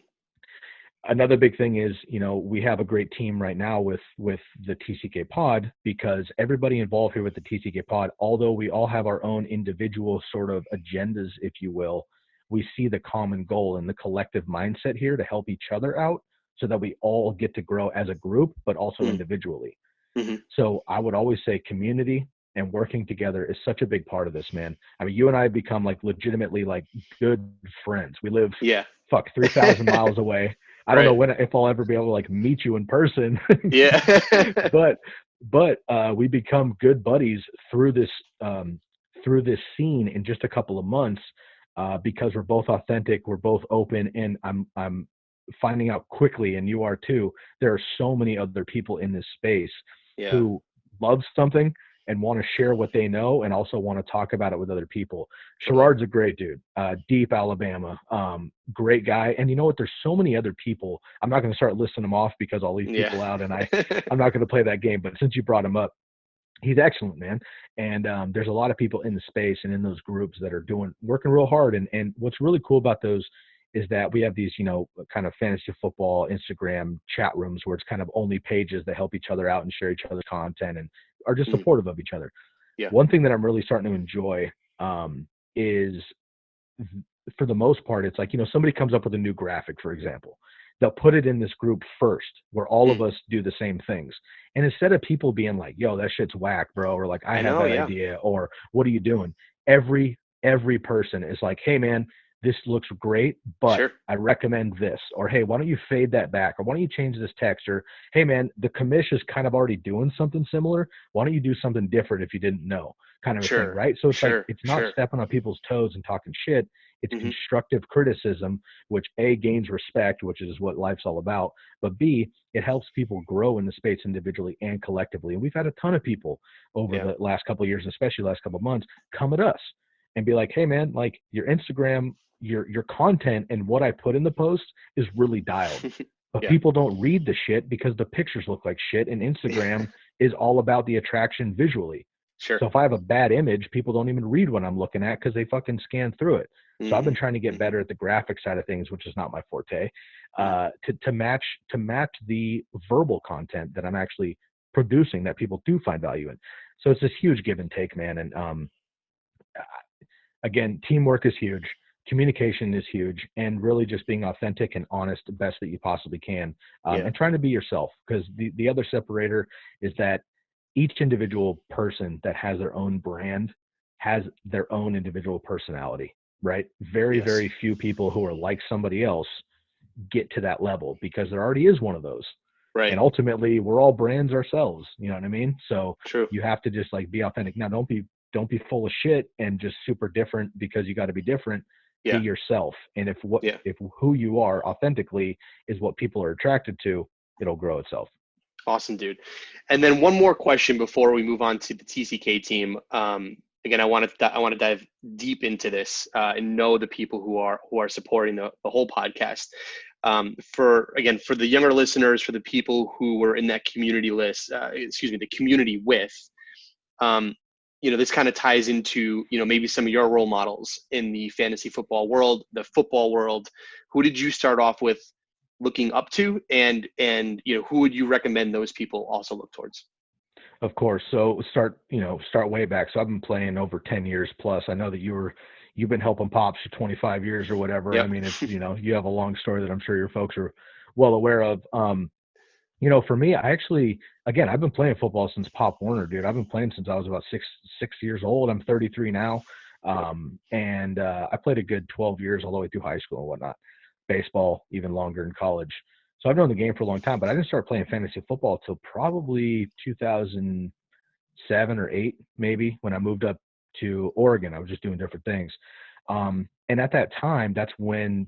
Another big thing is, we have a great team right now with the TCK pod, because everybody involved here with the TCK pod, although we all have our own individual sort of agendas, if you will, we see the common goal and the collective mindset here to help each other out so that we all get to grow as a group, but also individually. Mm-hmm. So I would always say community and working together is such a big part of this, man. I mean, you and I have become like legitimately like good friends. We live 3,000 miles away. I don't know if I'll ever be able to like meet you in person. but we become good buddies through this scene in just a couple of months, because we're both authentic, we're both open, and I'm finding out quickly, and you are too, there are so many other people in this space who love something and want to share what they know and also want to talk about it with other people. Sherrard's a great dude, deep Alabama, great guy. And you know what? There's so many other people. I'm not going to start listing them off because I'll leave people out, and I'm not going to play that game. But since you brought them up, He's excellent, man. And there's a lot of people in the space and in those groups that are working real hard. And what's really cool about those is that we have these, kind of fantasy football Instagram chat rooms where it's kind of only pages that help each other out and share each other's content and are just supportive of each other. Yeah. One thing that I'm really starting to enjoy is, for the most part, it's like, somebody comes up with a new graphic, for example. They'll put it in this group first where all of us do the same things. And instead of people being like, yo, that shit's whack, bro, or like, I have that idea, or what are you doing? Every person is like, hey, man, this looks great, but I recommend this. Or, hey, why don't you fade that back? Or why don't you change this text? Or, hey, man, the commish is kind of already doing something similar. Why don't you do something different if you didn't know? Kind of a thing, right? So it's like, it's not stepping on people's toes and talking shit. It's constructive criticism, which A, gains respect, which is what life's all about. But B, it helps people grow in the space individually and collectively. And we've had a ton of people over the last couple of years, especially last couple of months, come at us and be like, hey, man, like your Instagram, your content and what I put in the post is really dialed. But people don't read the shit because the pictures look like shit. And Instagram is all about the attraction visually. So if I have a bad image, people don't even read what I'm looking at because they fucking scan through it. So I've been trying to get better at the graphic side of things, which is not my forte, to match the verbal content that I'm actually producing that people do find value in. So it's this huge give and take, man. And again, teamwork is huge. Communication is huge, and really just being authentic and honest the best that you possibly can, and trying to be yourself. Because the other separator is that each individual person that has their own brand has their own individual personality, right? Very few people who are like somebody else get to that level because there already is one of those. Right. And ultimately we're all brands ourselves. You know what I mean? So you have to just like be authentic. Now don't be full of shit and just super different because you got to be different. Be yourself. And if who you are authentically is what people are attracted to, it'll grow itself. Awesome, dude. And then one more question before we move on to the TCK team. Again, I want to dive deep into this and know the people who are supporting the whole podcast. For the younger listeners, for the people who were in that community list, the community with, this kind of ties into, maybe some of your role models in the fantasy football world, the football world. Who did you start off with looking up to, and who would you recommend those people also look towards? Of course. So start way back. So I've been playing over 10 years plus. I know that you've been helping Pops for 25 years or whatever. Yep. I mean, it's, you have a long story that I'm sure your folks are well aware of. For me, I've been playing football since Pop Warner, dude. I've been playing since I was about six years old. I'm 33 now. And I played a good 12 years all the way through high school and whatnot. Baseball, even longer in college. So I've known the game for a long time, but I didn't start playing fantasy football until probably 2007 or 8, maybe, when I moved up to Oregon. I was just doing different things. And at that time, that's when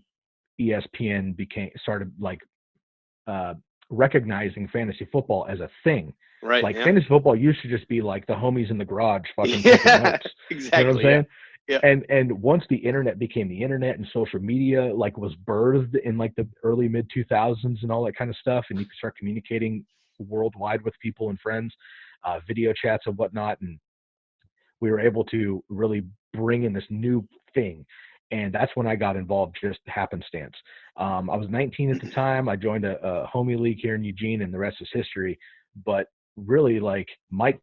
ESPN started recognizing fantasy football as a thing. Right. Like fantasy football used to just be like the homies in the garage fucking taking notes. Exactly. You know what I'm saying? Yeah. And once the internet became the internet and social media was birthed in the early mid 2000s and all that kind of stuff, and you could start communicating worldwide with people and friends, video chats and whatnot, and we were able to really bring in this new thing. And that's when I got involved, just happenstance. I was 19 at the time. I joined a homie league here in Eugene, and the rest is history. But really, Mike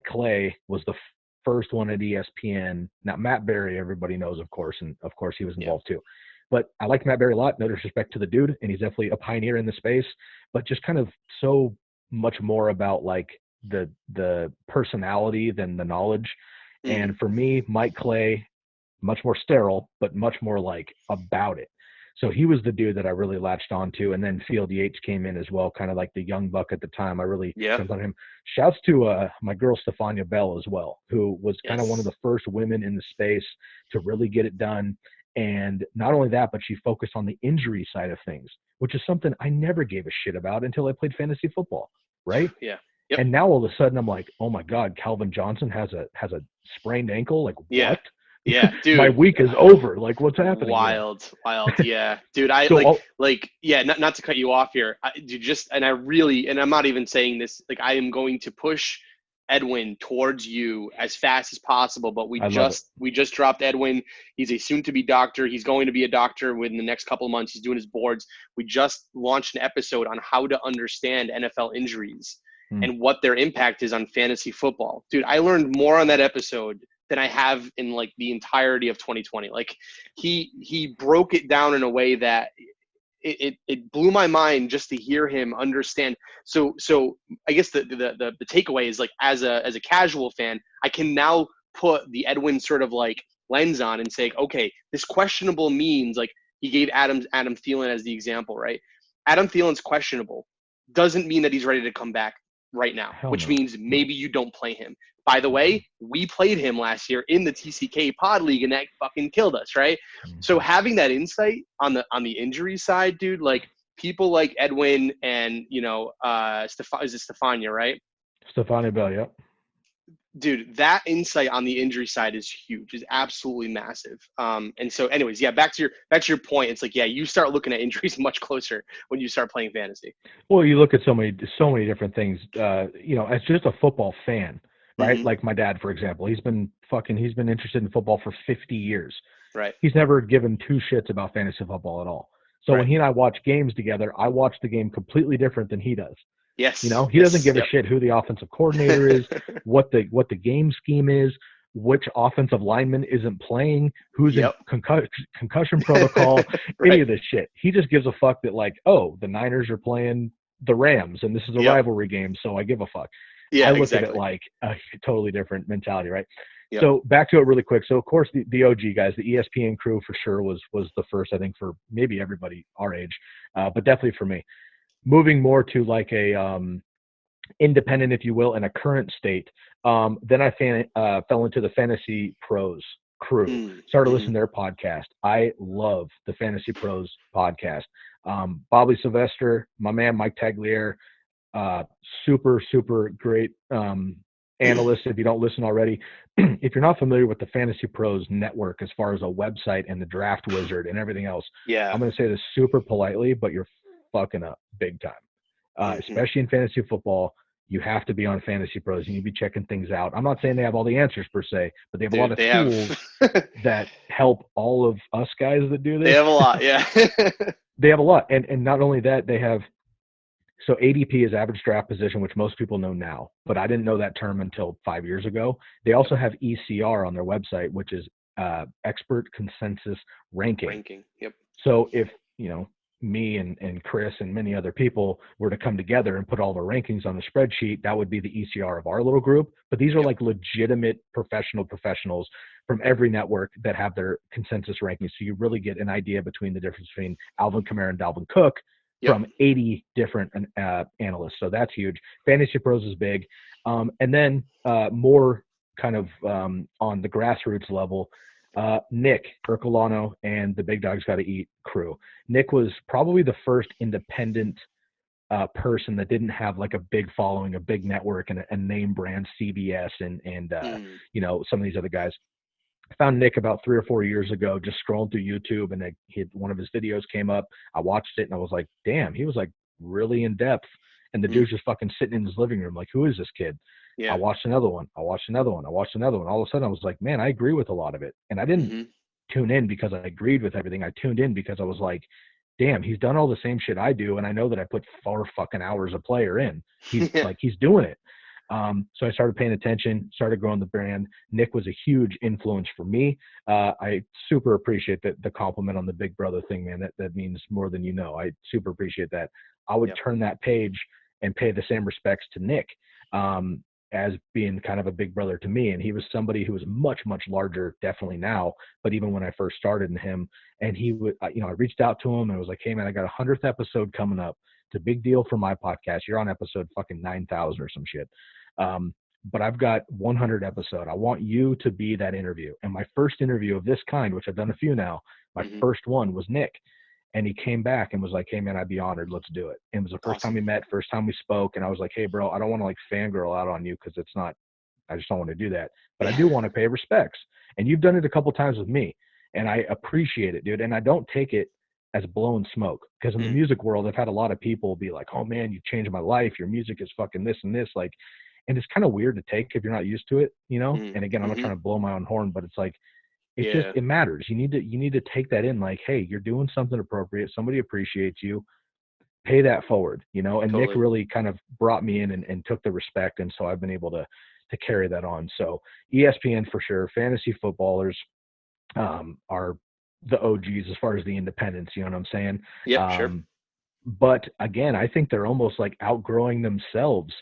Clay was the first one at ESPN. Now, Matt Berry, everybody knows, of course, and of course he was involved too. But I like Matt Berry a lot, no disrespect to the dude, and he's definitely a pioneer in the space, but just kind of so much more about the personality than the knowledge. And for me, Mike Clay, much more sterile, but much more about it. So he was the dude that I really latched onto. And then Field Yates came in as well, kind of like the young buck at the time. I really jumped on him. Shouts to my girl, Stefania Bell, as well, who was kind of one of the first women in the space to really get it done. And not only that, but she focused on the injury side of things, which is something I never gave a shit about until I played fantasy football. Right. Yeah. Yep. And now all of a sudden I'm like, oh my God, Calvin Johnson has a sprained ankle. What? Yeah, dude. My week is over. What's happening? Wild. Yeah, dude. Not to cut you off here. And I'm not even saying this. I am going to push Edwin towards you as fast as possible, but we I love it. just dropped Edwin. He's a soon-to-be doctor. He's going to be a doctor within the next couple of months. He's doing his boards. We just launched an episode on how to understand NFL injuries and what their impact is on fantasy football. Dude, I learned more on that episode than I have in like the entirety of 2020. Like he broke it down in a way that it blew my mind just to hear him understand. So I guess the takeaway is like as a casual fan, I can now put the Edwin sort of like lens on and say, okay, this questionable means, like he gave Adam Thielen as the example, right? Adam Thielen's questionable doesn't mean that he's ready to come back right now, which means maybe you don't play him. By the way, we played him last year in the TCK pod league, and that fucking killed us, right? So having that insight on the injury side, dude, like people like Edwin and, you know, is it Stefania, right? Stefania Bell, yep. Dude, that insight on the injury side is huge, is absolutely massive. And so anyways, yeah, back to your point. It's like, yeah, you start looking at injuries much closer when you start playing fantasy. Well, you look at so many different things, you know, as just a football fan, right? Like my dad, for example, he's been interested in football for 50 years. Right. He's never given two shits about fantasy football at all. So when he and I watch games together, I watch the game completely different than he does. Yes. You know, he doesn't give a shit who the offensive coordinator is, what the game scheme is, which offensive lineman isn't playing, who's in concussion protocol, any of this shit. He just gives a fuck that, like, oh, the Niners are playing the Rams and this is a rivalry game, so I give a fuck. Yeah, I look at it like a totally different mentality, right? Yep. So back to it really quick. So of course the OG guys, the ESPN crew for sure was the first, I think, for maybe everybody our age, but definitely for me. Moving more to like a independent, if you will, in a current state, then I fell into the Fantasy Pros crew. Started listening to their podcast. I love the Fantasy Pros podcast. Bobby Sylvester, my man Mike Tagliere, super great analyst. If you don't listen already, if you're not familiar with the Fantasy Pros network as far as a website and the draft wizard and everything else, I'm going to say this super politely, but you're fucking up big time. Especially in fantasy football, you have to be on Fantasy Pros. You need to be checking things out. I'm not saying they have all the answers per se, but they have a lot of tools that help all of us guys that do this. They have a lot, yeah. They have a lot. And not only that, they have – so ADP is average draft position, which most people know now, but I didn't know that term until 5 years ago. They also have ECR on their website, which is expert consensus ranking. Yep. So if, you know, me and Chris and many other people were to come together and put all the rankings on the spreadsheet, that would be the ECR of our little group. But these are like legitimate professionals from every network that have their consensus rankings. So you really get an idea between the difference between Alvin Kamara and Dalvin Cook from 80 different analysts. So that's huge. Fantasy Pros is big. And then more kind of on the grassroots level, Nick Ercolano and the Big Dogs Gotta Eat crew. Nick was probably the first independent person that didn't have like a big following, a big network, and a name brand, CBS and you know, some of these other guys. I found Nick about 3 or 4 years ago, just scrolling through YouTube, and one of his videos came up. I watched it and I was like, damn, he was like really in depth. And the dude's just fucking sitting in his living room like, who is this kid? I watched another one. All of a sudden I was like, man, I agree with a lot of it. And I didn't tune in because I agreed with everything. I tuned in because I was like, damn, he's done all the same shit I do. And I know that I put 4 fucking hours a player in. He's like, he's doing it. So I started paying attention, started growing the brand. Nick was a huge influence for me. I super appreciate the compliment on the big brother thing, man. That means more than you know. I super appreciate that. I would turn that page and pay the same respects to Nick, as being kind of a big brother to me. And he was somebody who was much, much larger, definitely now, but even when I first started in him, and he would, you know, I reached out to him and I was like, hey man, I got 100th episode coming up. It's a big deal for my podcast. You're on episode fucking 9,000 or some shit. But I've got 100 episode. I want you to be that interview. And my first interview of this kind, which I've done a few now, my first one was Nick. And he came back and was like, hey man, I'd be honored. Let's do it. And it was the first time we met, first time we spoke. And I was like, hey bro, I don't want to like fangirl out on you, because it's not, I just don't want to do that. But I do want to pay respects. And you've done it a couple times with me. And I appreciate it, dude. And I don't take it as blowing smoke, because in the music world, I've had a lot of people be like, oh man, you changed my life. Your music is fucking this and this. Like, And it's kind of weird to take if you're not used to it, you know? Mm-hmm. And again, I'm not Mm-hmm. trying to blow my own horn, but it's like, it's Yeah. just, it matters. You need to take that in, like, hey, you're doing something appropriate. Somebody appreciates you. Pay that forward, you know? And Nick Totally. really kind of brought me in and took the respect. And so I've been able to carry that on. So ESPN for sure. Fantasy footballers are the OGs as far as the independents, you know what I'm saying? Yep. Sure. But again, I think they're almost like outgrowing themselves,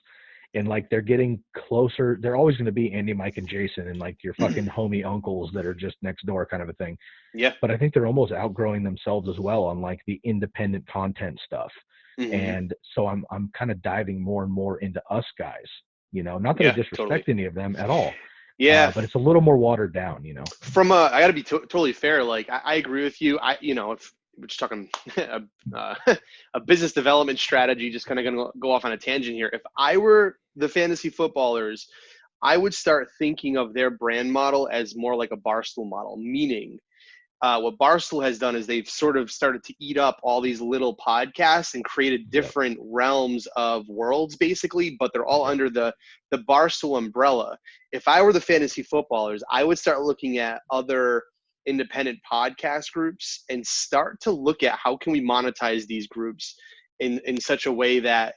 and like they're getting closer. They're always going to be Andy, Mike, and Jason, and like your fucking homie uncles that are just next door kind of a thing. Yeah. But I think they're almost outgrowing themselves as well on like the independent content stuff. Mm-hmm. And so I'm kind of diving more and more into us guys, you know, not that I Yeah. disrespect any of them at all. Yeah. But it's a little more watered down, you know. I got to be totally fair. Like, I agree with you. If we're just talking a business development strategy, just kind of going to go off on a tangent here. If I were the fantasy footballers, I would start thinking of their brand model as more like a Barstool model, meaning what Barstool has done is they've sort of started to eat up all these little podcasts and created different realms of worlds, basically, but they're all under the Barstool umbrella. If I were the fantasy footballers, I would start looking at other independent podcast groups and start to look at how can we monetize these groups in such a way that,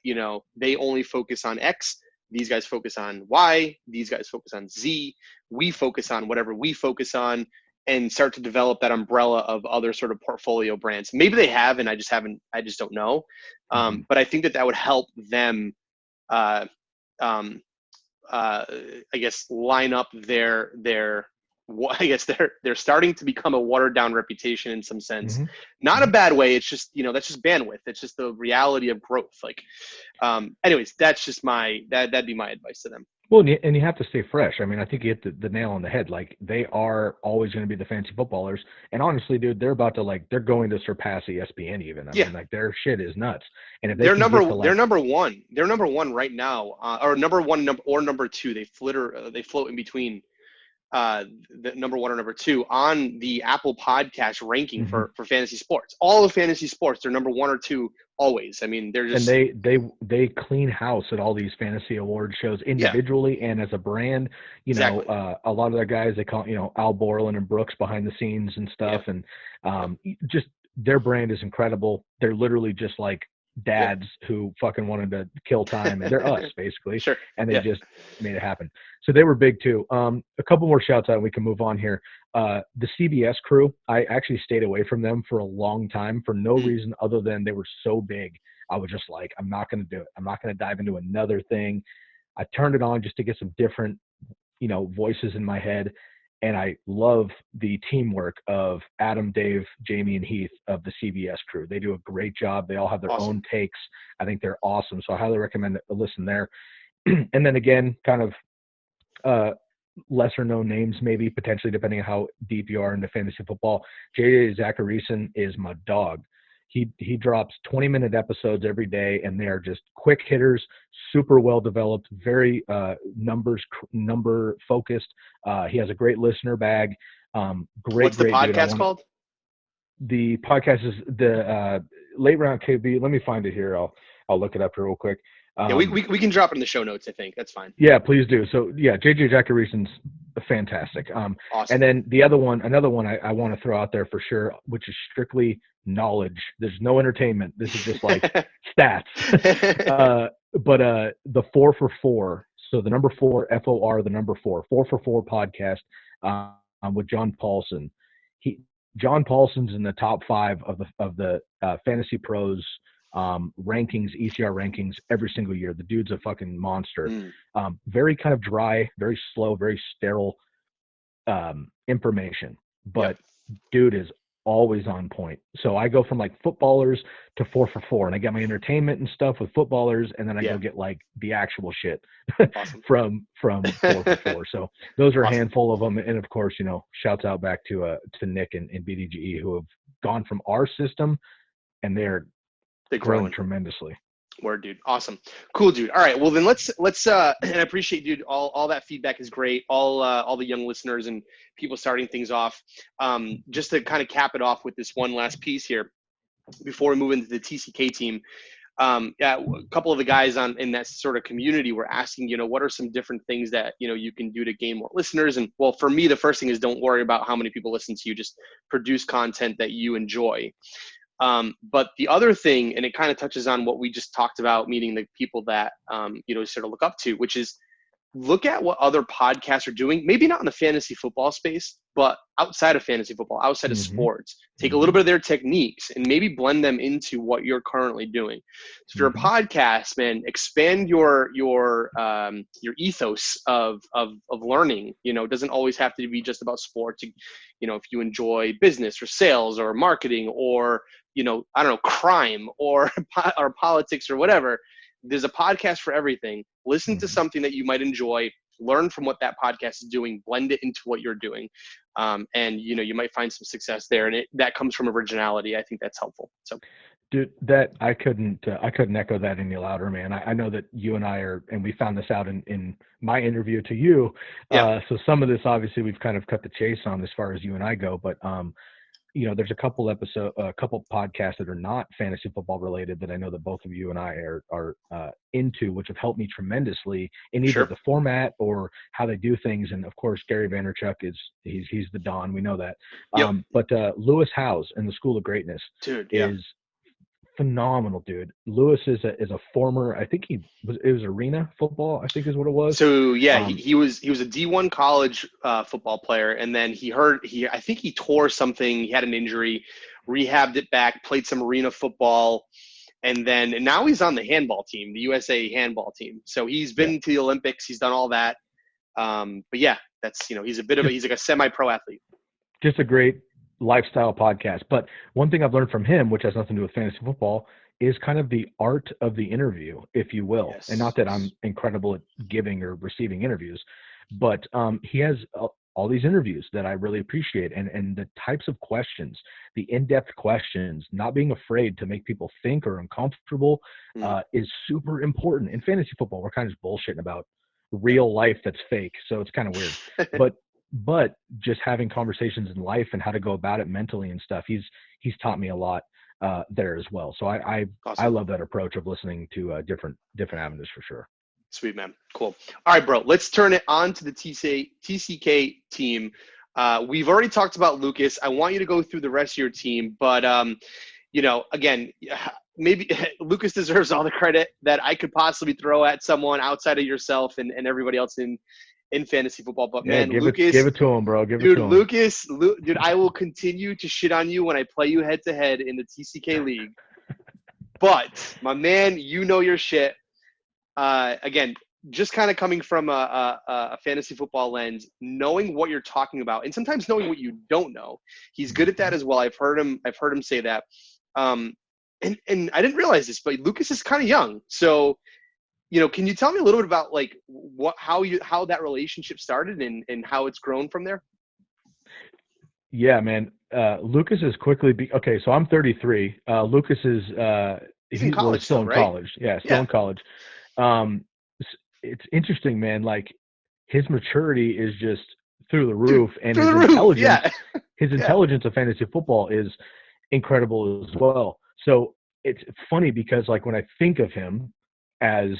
they only focus on X, these guys focus on Y, these guys focus on Z, we focus on whatever we focus on, and start to develop that umbrella of other sort of portfolio brands. Maybe they have, and I just don't know. But I think that would help them, I guess, line up I guess they're starting to become a watered down reputation in some sense. Not a bad way. It's just, that's just bandwidth. It's just the reality of growth. Like, anyways, that's just that'd be my advice to them. Well, and you have to stay fresh. I mean, I think you hit the nail on the head. Like, they are always going to be the fancy footballers. And honestly, dude, they're going to surpass ESPN even. I mean, like, their shit is nuts. And if they're number one. They're number one right now, or number one or number two. They float in between the number one or number two on the Apple Podcast ranking for fantasy sports. All of fantasy sports, they're number one or two always. I mean, they're just, and they clean house at all these fantasy award shows individually and as a brand. A lot of their guys, they call Al Borland and Brooks behind the scenes and stuff, and just their brand is incredible. They're literally just like dads who fucking wanted to kill time, and they're us basically. And they just made it happen. So they were big too. A couple more shouts out and we can move on here. The CBS crew, I actually stayed away from them for a long time for no reason other than they were so big. I was just like, I'm not going to do it. I'm not going to dive into another thing. I turned it on just to get some different, voices in my head. And I love the teamwork of Adam, Dave, Jamie, and Heath of the CBS crew. They do a great job. They all have their own takes. I think they're awesome. So I highly recommend a listen there. And then again, kind of lesser known names, maybe potentially depending on how deep you are into fantasy football. JJ Zacharyson is my dog. He drops 20-minute episodes every day, and they are just quick hitters, super well developed, very number focused. He has a great listener bag. What's the podcast called? The podcast is the Late Round KB. Let me find it here. I'll look it up here real quick. We can drop it in the show notes. I think that's fine. Yeah, please do. So yeah, JJ Zacharyson's fantastic. Awesome. And then another one I want to throw out there for sure, which is strictly knowledge. There's no entertainment. This is just like stats. But the 4 for 4. So the number 4, FOR, the number 4 for 4 podcast with John Paulson. John Paulson's in the top 5 of the Fantasy Pros rankings, ECR rankings every single year. The dude's a fucking monster. Very kind of dry, very slow, very sterile information, but dude is always on point. So I go from like footballers to 4 for 4, and I get my entertainment and stuff with footballers, and then I go get like the actual shit from 4 for 4. So those are a handful of them, and of course, shouts out back to Nick and BDGE who have gone from our system, and they're growing tremendously. Word, dude. Awesome. Cool, dude. All right. Well, then let's and I appreciate, dude, all that feedback is great. All the young listeners and people starting things off. Just to kind of cap it off with this one last piece here before we move into the TCK team. Yeah, a couple of the guys in that sort of community were asking, what are some different things that, you can do to gain more listeners? And well, for me, the first thing is don't worry about how many people listen to you, just produce content that you enjoy. But the other thing, and it kind of touches on what we just talked about, meeting the people that, sort of look up to, which is look at what other podcasts are doing, maybe not in the fantasy football space, but outside of fantasy football, outside of sports. Take a little bit of their techniques and maybe blend them into what you're currently doing. So if you're a podcast, man, expand your ethos of learning. It doesn't always have to be just about sports. If you enjoy business or sales or marketing or, I don't know, crime or politics or whatever, there's a podcast for everything. Listen to something that you might enjoy, learn from what that podcast is doing, blend it into what you're doing. And you might find some success there. And that comes from originality. I think that's helpful. So dude, that I couldn't echo that any louder, man. I know that you and I and we found this out in my interview to you. Yeah. So some of this, obviously we've kind of cut the chase on as far as you and I go, but there's a couple podcasts that are not fantasy football related that I know that both of you and I are into, which have helped me tremendously in either the format or how they do things. And of course, Gary Vaynerchuk he's the Don. We know that. Yep. But Lewis Howes and the School of Greatness is phenomenal, dude. Lewis is a former, I think it was arena football, I think is what it was. So yeah, he was a D1 college football player, and then I think he tore something. He had an injury, rehabbed it back, played some arena football, and now he's on the handball team, the USA handball team. So he's been to the Olympics, he's done all that. But yeah, that's he's like a semi-pro athlete. Just a great lifestyle podcast. But one thing I've learned from him, which has nothing to do with fantasy football, is kind of the art of the interview, if you will. Yes. And not that I'm incredible at giving or receiving interviews, but he has all these interviews that I really appreciate, and the types of questions, the in-depth questions, not being afraid to make people think or uncomfortable is super important. In fantasy football, we're kind of just bullshitting about real life that's fake, so it's kind of weird. But just having conversations in life and how to go about it mentally and stuff, he's taught me a lot there as well. So I love that approach of listening to different avenues for sure. Sweet, man. Cool. All right, bro. Let's turn it on to the TCK team. We've already talked about Lucas. I want you to go through the rest of your team, but again, maybe Lucas deserves all the credit that I could possibly throw at someone outside of yourself and everybody else in fantasy football. But man, Lucas, give it to him, bro. Give it to him. Lucas, dude, I will continue to shit on you when I play you head to head in the TCK league. But my man, your shit. Again, just kind of coming from a fantasy football lens, knowing what you're talking about, and sometimes knowing what you don't know. He's good at that as well. I've heard him say that. And I didn't realize this, but Lucas is kind of young, so. Can you tell me a little bit about like how that relationship started and how it's grown from there? Yeah, man. Lucas is quickly okay. So I'm 33. Lucas is he's in college still in right? college. Yeah, still in college. It's interesting, man. Like his maturity is just through the roof, and his intelligence. His intelligence of fantasy football is incredible as well. So it's funny because like when I think of him as,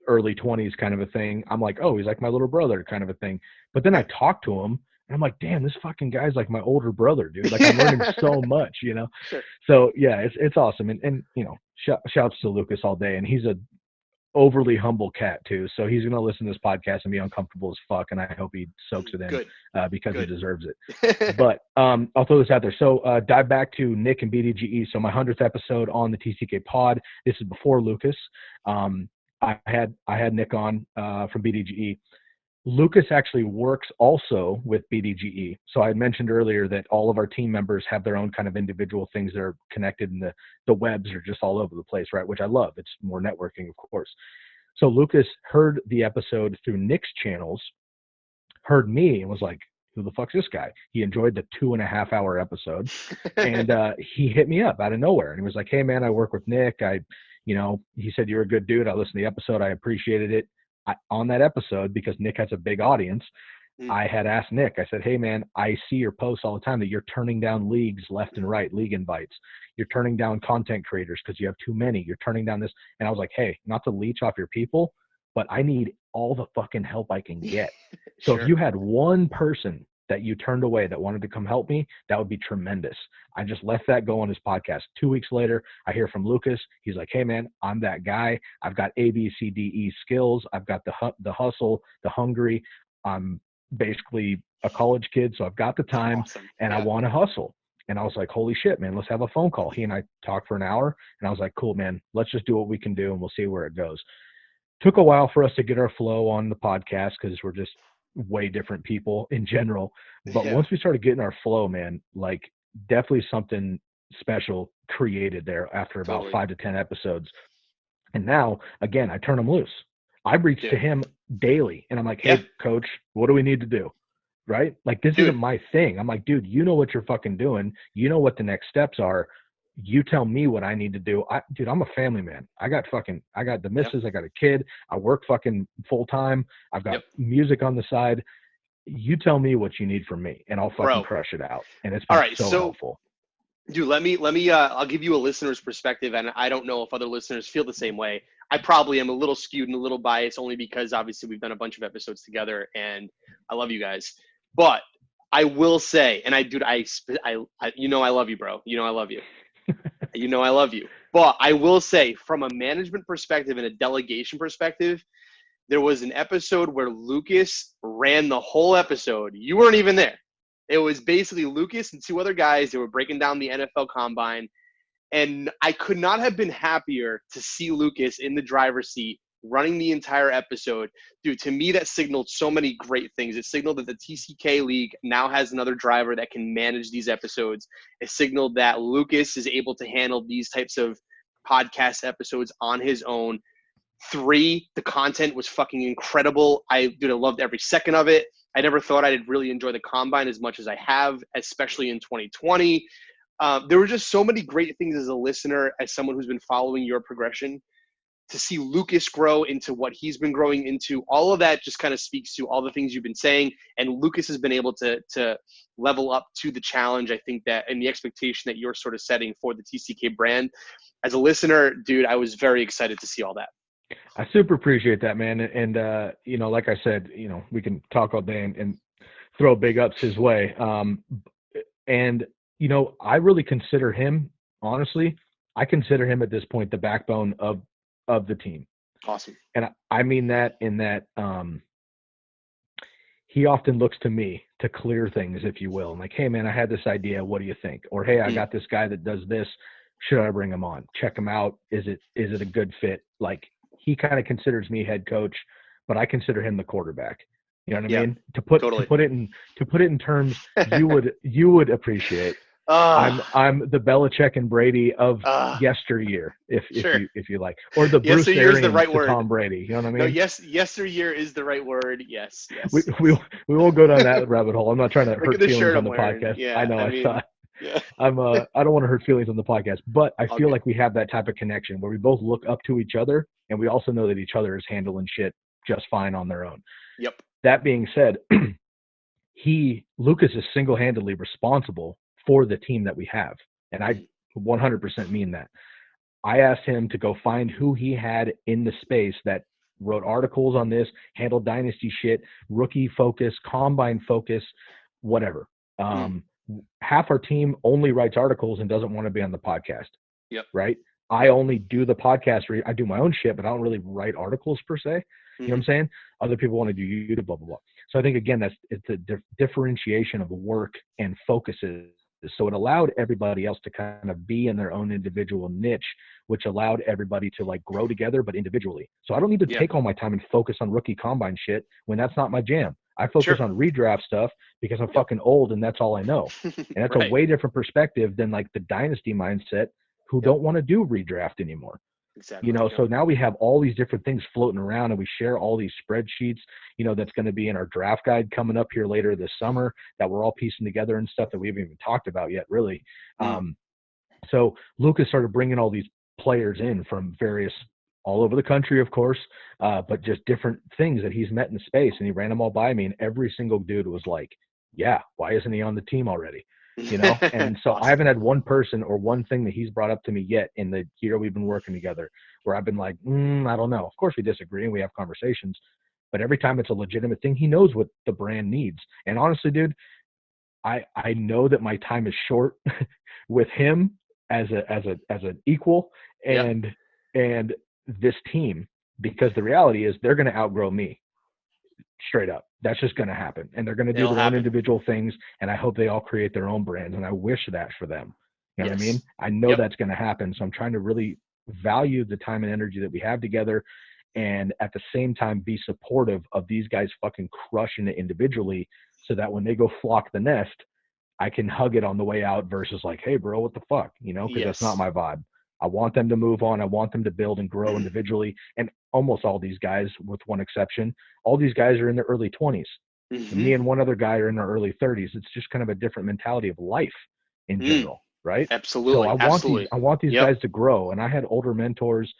early 20s kind of a thing, I'm like, oh, he's like my little brother kind of a thing. But then I talk to him and I'm like, damn, this fucking guy's like my older brother, dude. Like I'm learning so much, Sure. So yeah, it's awesome. And shouts to Lucas all day. And he's a overly humble cat too. So he's going to listen to this podcast and be uncomfortable as fuck. And I hope he soaks it in because he deserves it. But I'll throw this out there. So dive back to Nick and BDGE. So my 100th episode on the TCK pod. This is before Lucas. I had Nick on from BDGE. Lucas actually works also with BDGE. So I had mentioned earlier that all of our team members have their own kind of individual things that are connected, and the webs are just all over the place, right? Which I love. It's more networking, of course. So Lucas heard the episode through Nick's channels, heard me, and was like, who the fuck's this guy? He enjoyed the 2.5 hour episode, and he hit me up out of nowhere. And he was like, hey, man, I work with Nick. He said, you're a good dude. I listened to the episode. I appreciated it. On that episode, because Nick has a big audience, I had asked Nick, I said, hey man, I see your posts all the time that you're turning down leagues left and right, league invites. You're turning down content creators because you have too many. You're turning down this. And I was like, hey, not to leech off your people, but I need all the fucking help I can get. So if you had one person that you turned away that wanted to come help me, that would be tremendous. I just left that go on his podcast. 2 weeks later, I hear from Lucas. He's like, hey man, I'm that guy. I've got A, B, C, D, E skills. I've got the hustle, the hungry. I'm basically a college kid, so I've got the time and I want to hustle. And I was like, holy shit, man, let's have a phone call. He and I talked for an hour and I was like, cool, man, let's just do what we can do and we'll see where it goes. Took a while for us to get our flow on the podcast because we're just way different people in general. But once we started getting our flow, man, like definitely something special created there after about 5 to 10 episodes. And now, again, I turn him loose. I reach to him daily and I'm like, hey, coach, what do we need to do? Right? Like, this isn't my thing. I'm like, dude, you know what you're fucking doing. You know what the next steps are. You tell me what I need to do. Dude, I'm a family man. I got the missus. I got a kid. I work fucking full time. I've got music on the side. You tell me what you need from me and I'll fucking crush it out. And it's been so helpful. Dude, let me I'll give you a listener's perspective, and I don't know if other listeners feel the same way. I probably am a little skewed and a little biased only because obviously we've done a bunch of episodes together and I love you guys. But I will say, and I you know I love you, bro. You know I love you. You know I love you. But I will say, from a management perspective and a delegation perspective, there was an episode where Lucas ran the whole episode. You weren't even there. It was basically Lucas and 2 other guys that were breaking down the NFL Combine. And I could not have been happier to see Lucas in the driver's seat running the entire episode. Dude, to me, that signaled so many great things. It signaled that the TCK League now has another driver that can manage these episodes. It signaled that Lucas is able to handle these types of podcast episodes on his own. 3, the content was fucking incredible. I loved every second of it. I never thought I'd really enjoy the Combine as much as I have, especially in 2020. There were just so many great things as a listener, as someone who's been following your progression. To see Lucas grow into what he's been growing into, all of that just kind of speaks to all the things you've been saying. And Lucas has been able to level up to the challenge, I think, that and the expectation that you're sort of setting for the TCK brand. As a listener, dude, I was very excited to see all that. I super appreciate that, man. And, like I said, we can talk all day and throw big ups his way. I really consider him, honestly, I consider him at this point the backbone of the team. Awesome. And I mean that in that he often looks to me to clear things, if you will. I'm like, hey, man, I had this idea. What do you think? Or, hey, I got this guy that does this. Should I bring him on? Check him out. Is it a good fit? Like, he kind of considers me head coach, but I consider him the quarterback. You know what I mean? To put it in terms you would appreciate. I'm the Belichick and Brady of yesteryear, if you like, or the Bruce Arians the right to word. Tom Brady. You know what I mean? No, yesteryear is the right word. Yes. We won't go down that rabbit hole. I'm not trying to hurt feelings on the wearing. podcast. Yeah, I know. I saw. Yeah. I don't want to hurt feelings on the podcast, but I feel like we have that type of connection where we both look up to each other and we also know that each other is handling shit just fine on their own. Yep. That being said, Lucas is single-handedly responsible for the team that we have. And I 100% mean that. I asked him to go find who he had in the space that wrote articles on this, handled dynasty shit, rookie focus, combine focus, whatever. Half our team only writes articles and doesn't want to be on the podcast. Yep. Right. I only do the podcast. I do my own shit, but I don't really write articles per se. You know what I'm saying? Other people want to do YouTube, blah, blah, blah. So I think, again, it's a differentiation of work and focuses. So it allowed everybody else to kind of be in their own individual niche, which allowed everybody to like grow together, but individually. So I don't need to take all my time and focus on rookie combine shit when that's not my jam. I focus on redraft stuff because I'm fucking old and that's all I know. And that's a way different perspective than like the dynasty mindset who don't want to do redraft anymore. Exactly. So now we have all these different things floating around and we share all these spreadsheets, that's going to be in our draft guide coming up here later this summer that we're all piecing together and stuff that we haven't even talked about yet, really. So Lucas started bringing all these players in from various all over the country, of course, but just different things that he's met in space. And he ran them all by me. And every single dude was like, yeah, why isn't he on the team already? You know? And so Awesome. I haven't had one person or one thing that he's brought up to me yet in the year we've been working together where I've been like, I don't know. Of course we disagree and we have conversations, but every time it's a legitimate thing, he knows what the brand needs. And honestly, dude, I know that my time is short with him as an equal Yep. and this team, because the reality is they're going to outgrow me. Straight up. That's just going to happen. And they're going to do It'll their own happen. individual things. And I hope they all create their own brands. And I wish that for them. You know what I mean? Yes. I know Yep. that's going to happen. So I'm trying to really value the time and energy that we have together. And at the same time, be supportive of these guys fucking crushing it individually so that when they go flock the nest, I can hug it on the way out versus like, hey, bro, what the fuck? You know, because that's not Yes. my vibe. I want them to move on. I want them to build and grow individually. And almost all these guys, with one exception, all these guys are in their early 20s. And me and one other guy are in our early 30s. It's just kind of a different mentality of life in general, right? So Absolutely. Absolutely. I want these Yep. guys to grow. And I had older mentors,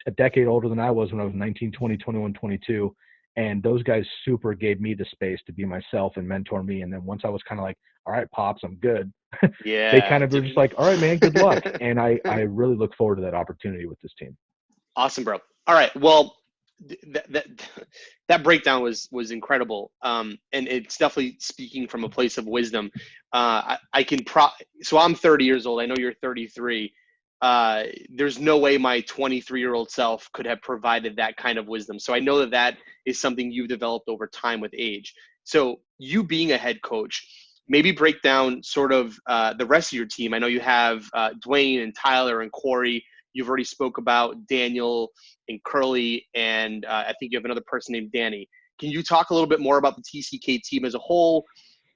a decade older than I was when I was 19, 20, 21, 22. And those guys super gave me the space to be myself and mentor me. And then once I was kind of like, all right, Pops, I'm good. They kind Yeah. of were just like, all right, man, good luck. And I really look forward to that opportunity with this team. Awesome, bro. All right. Well, that breakdown was incredible. And it's definitely speaking from a place of wisdom. I can so I'm 30 years old. I know you're 33. There's no way my 23-year-old self could have provided that kind of wisdom. So I know that is something you've developed over time with age. So you being a head coach, maybe break down sort of the rest of your team. I know you have Dwayne and Tyler and Corey. You've already spoke about Daniel and Curly, and I think you have another person named Danny. Can you talk a little bit more about the TCK team as a whole,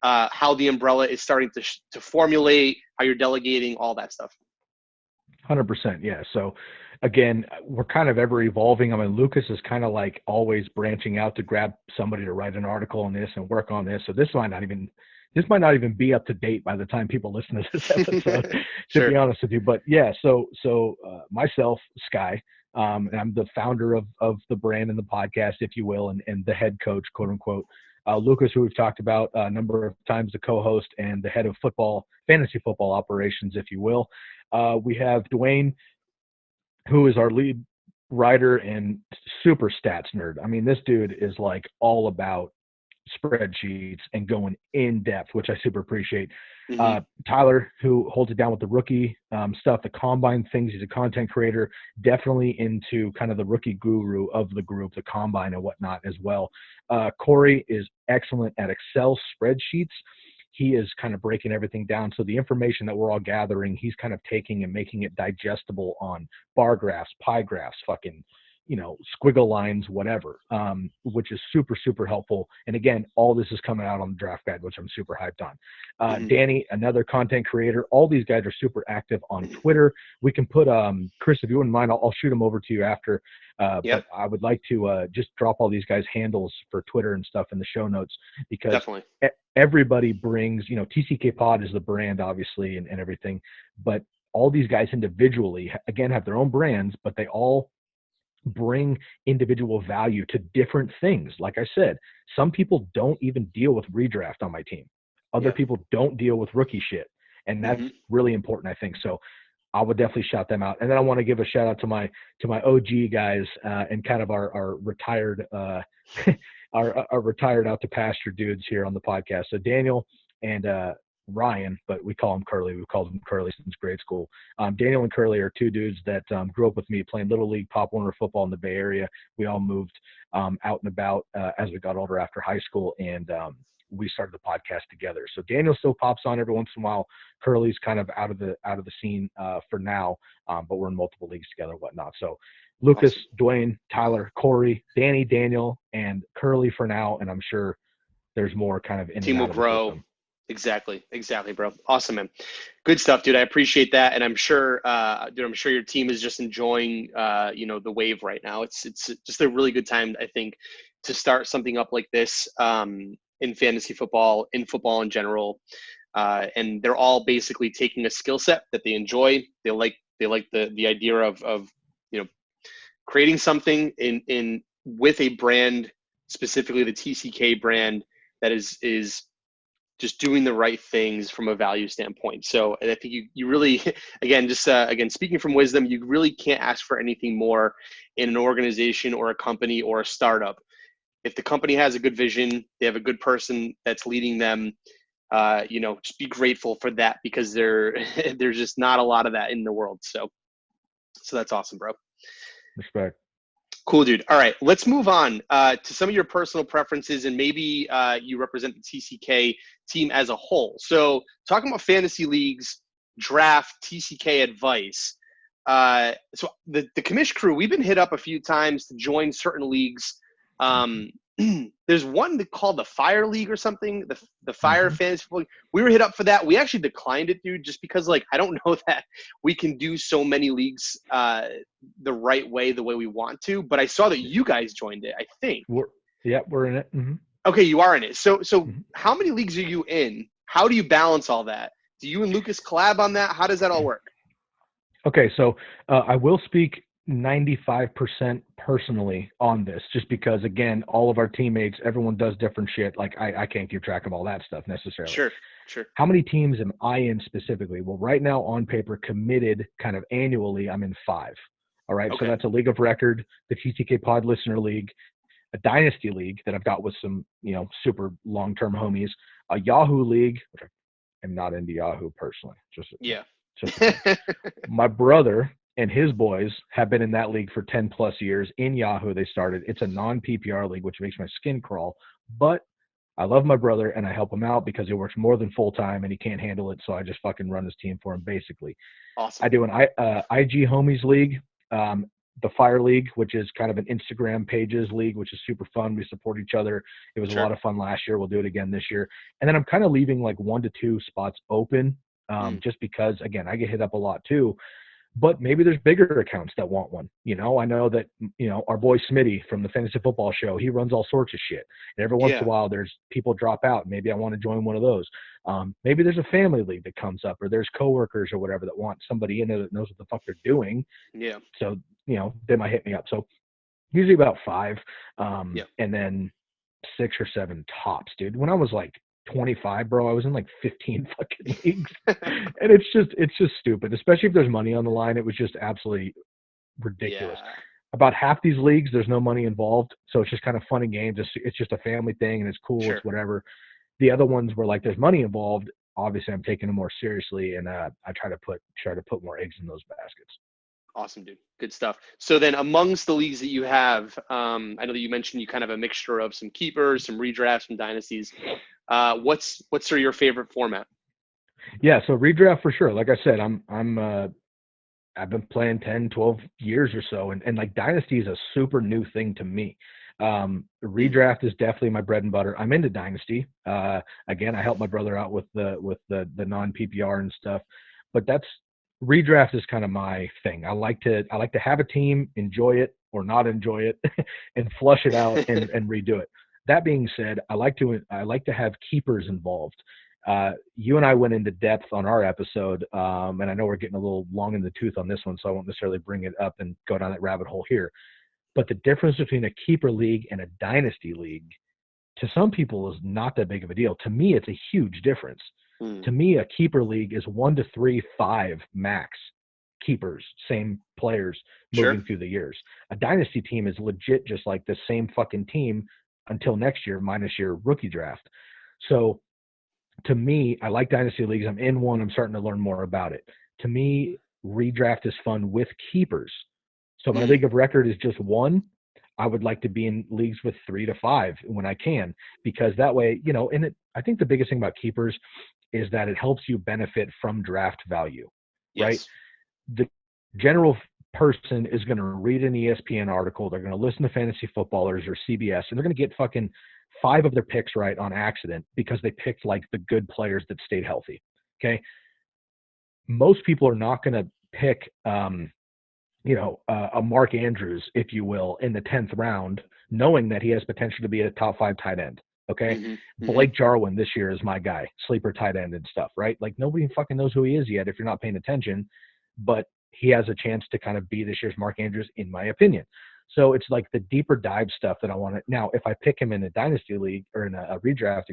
how the umbrella is starting to formulate, how you're delegating, all that stuff? 100%. Yeah. So again, we're kind of ever evolving. I mean, Lucas is kind of like always branching out to grab somebody to write an article on this and work on this. So this might not even be up to date by the time people listen to this episode, to Sure. be honest with you. But yeah, so myself, Sky, and I'm the founder of the brand and the podcast, if you will, and the head coach, quote unquote. Lucas, who we've talked about a number of times, the co-host and the head of fantasy football operations, if you will. We have Dwayne, who is our lead writer and super stats nerd. I mean, this dude is like all about spreadsheets and going in depth, which I super appreciate. Tyler, who holds it down with the rookie stuff, the combine things. He's a content creator, definitely into kind of the rookie guru of the group, the combine and whatnot as well. Corey is excellent at Excel spreadsheets. He is kind of breaking everything down. So the information that we're all gathering, he's kind of taking and making it digestible on bar graphs, pie graphs, fucking, squiggle lines, whatever, which is super, super helpful. And again, all this is coming out on the draft guide, which I'm super hyped on. Danny, another content creator. All these guys are super active on Twitter. We can put, Chris, if you wouldn't mind, I'll shoot them over to you after. But I would like to just drop all these guys' handles for Twitter and stuff in the show notes, because Definitely. Everybody brings, TCK Pod is the brand, obviously, and everything. But all these guys individually, again, have their own brands, but they all bring individual value to different things. Like I said, some people don't even deal with redraft on my team. Other people don't deal with rookie shit. And that's really important, I think. So I would definitely shout them out. And then I want to give a shout out to my OG guys and kind of our retired our retired out to pasture dudes here on the podcast. So Daniel and Ryan, but we call him Curly. We've called him Curly since grade school. Daniel and Curly are two dudes that grew up with me playing Little League Pop Warner football in the Bay Area. We all moved out and about as we got older after high school, and we started the podcast together. So Daniel still pops on every once in a while. Curly's kind of out of the scene for now, but we're in multiple leagues together and whatnot. So Lucas, awesome. Dwayne, Tyler, Corey, Danny, Daniel, and Curly for now, and I'm sure there's more kind of in team and out will of grow. The system. Exactly, bro. Awesome, man. Good stuff, dude. I appreciate that, and I'm sure, I'm sure your team is just enjoying, the wave right now. It's just a really good time, I think, to start something up like this in fantasy football, in football in general, and they're all basically taking a skill set that they enjoy. They like the idea of creating something in with a brand, specifically the TCK brand, that is just doing the right things from a value standpoint. So, and I think you really, again, again, speaking from wisdom, you really can't ask for anything more in an organization or a company or a startup. If the company has a good vision, they have a good person that's leading them, just be grateful for that, because there's just not a lot of that in the world. So that's awesome, bro. Respect. Cool, dude. All right, let's move on to some of your personal preferences, and maybe you represent the TCK team as a whole. So talking about fantasy leagues, draft, TCK advice. So the Commish crew, we've been hit up a few times to join certain leagues. There's one called the Fire League or something, the Fire Fantasy League. We were hit up for that. We actually declined it, dude, just because I don't know that we can do so many leagues the right way, the way we want to. But I saw that you guys joined it, I think. We're in it. Okay, you are in it. So how many leagues are you in? How do you balance all that? Do you and Lucas collab on that? How does that all work? Okay, so I will speak 95% personally on this, just because, again, all of our teammates, everyone does different shit. I can't keep track of all that stuff necessarily. Sure. How many teams am I in specifically? Well, right now on paper, committed kind of annually, I'm in 5. All right, Okay. So that's a league of record, the TTK Pod Listener League, a Dynasty League that I've got with some, super long-term homies, a Yahoo League, which I am not into Yahoo personally. My brother and his boys have been in that league for 10 plus years. In Yahoo, they started. It's a non-PPR league, which makes my skin crawl. But I love my brother, and I help him out because he works more than full-time, and he can't handle it, so I just fucking run his team for him, basically. Awesome. I do an IG Homies League, the Fire League, which is kind of an Instagram pages league, which is super fun. We support each other. It was a lot of fun last year. We'll do it again this year. And then I'm kind of leaving 1 to 2 spots open, just because, again, I get hit up a lot too. But maybe there's bigger accounts that want one. I know that, our boy Smitty from the Fantasy Football Show, he runs all sorts of shit. And every once in a while, there's people drop out. Maybe I want to join one of those. Maybe there's a family league that comes up, or there's coworkers or whatever that want somebody in there that knows what the fuck they're doing. Yeah. So, they might hit me up. So usually about 5, and then 6 or 7 tops, dude. When I was 25, bro, I was in 15 fucking leagues. And it's just stupid, especially if there's money on the line. It was just absolutely ridiculous. Yeah. About half these leagues, there's no money involved, so it's just kind of fun and games. It's just a family thing, and it's cool. It's whatever. The other ones where there's money involved, obviously I'm taking them more seriously, and I try to put more eggs in those baskets. Awesome, dude. Good stuff. So then amongst the leagues that you have, I know that you mentioned you kind of have a mixture of some keepers, some redrafts, some dynasties. What's sort of your favorite format? Yeah, so redraft for sure. Like I said, I've been playing 10, 12 years or so, and dynasty is a super new thing to me. Redraft is definitely my bread and butter. I'm into dynasty. Again, I help my brother out with the non PPR and stuff, but redraft is kind of my thing. I like to have a team, enjoy it or not enjoy it, and flush it out and redo it. That being said, I like to have keepers involved. You and I went into depth on our episode, and I know we're getting a little long in the tooth on this one, so I won't necessarily bring it up and go down that rabbit hole here. But the difference between a keeper league and a dynasty league, to some people, is not that big of a deal. To me, it's a huge difference. To me, a keeper league is 1 to 3, 5 max keepers, same players moving through the years. A dynasty team is legit just like the same fucking team until next year, minus your rookie draft. So to me, I like dynasty leagues. I'm in one. I'm starting to learn more about it. To me, redraft is fun with keepers. So my league of record is just 1. I would like to be in leagues with 3 to 5 when I can, because that way, I think the biggest thing about keepers is that it helps you benefit from draft value, right? The general person is going to read an ESPN article. They're going to listen to Fantasy Footballers or CBS, and they're going to get fucking 5 of their picks right on accident because they picked the good players that stayed healthy. Okay. Most people are not going to pick, a Mark Andrews, if you will, in the 10th round, knowing that he has potential to be a top 5 tight end. Okay. Blake Jarwin this year is my guy, sleeper tight end and stuff, right? Nobody fucking knows who he is yet if you're not paying attention, but he has a chance to kind of be this year's Mark Andrews, in my opinion. So it's like the deeper dive stuff that I want to. Now, if I pick him in a dynasty league or in a redraft,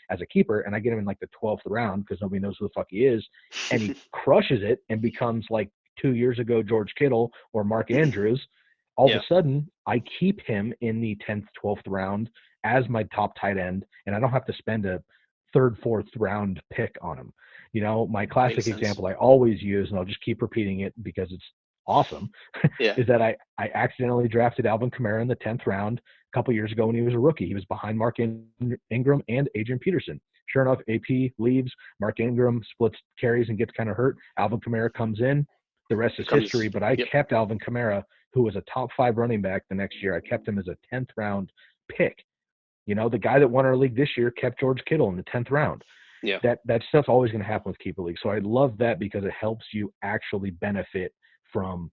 as a keeper, and I get him in like the 12th round because nobody knows who the fuck he is, and he crushes it and becomes like 2 years ago George Kittle or Mark Andrews, all of a sudden I keep him in the 10th, 12th round as my top tight end, and I don't have to spend a 3rd, 4th round pick on him. My classic example I always use, and I'll just keep repeating it because it's awesome, is that I accidentally drafted Alvin Kamara in the 10th round a couple years ago when he was a rookie. He was behind Mark Ingram and Adrian Peterson. Sure enough, AP leaves. Mark Ingram splits carries and gets kind of hurt. Alvin Kamara comes in. The rest is history, but I kept Alvin Kamara, who was a top 5 running back the next year. I kept him as a 10th round pick. The guy that won our league this year kept George Kittle in the 10th round. Yeah. That stuff's always going to happen with keeper league. So I love that because it helps you actually benefit from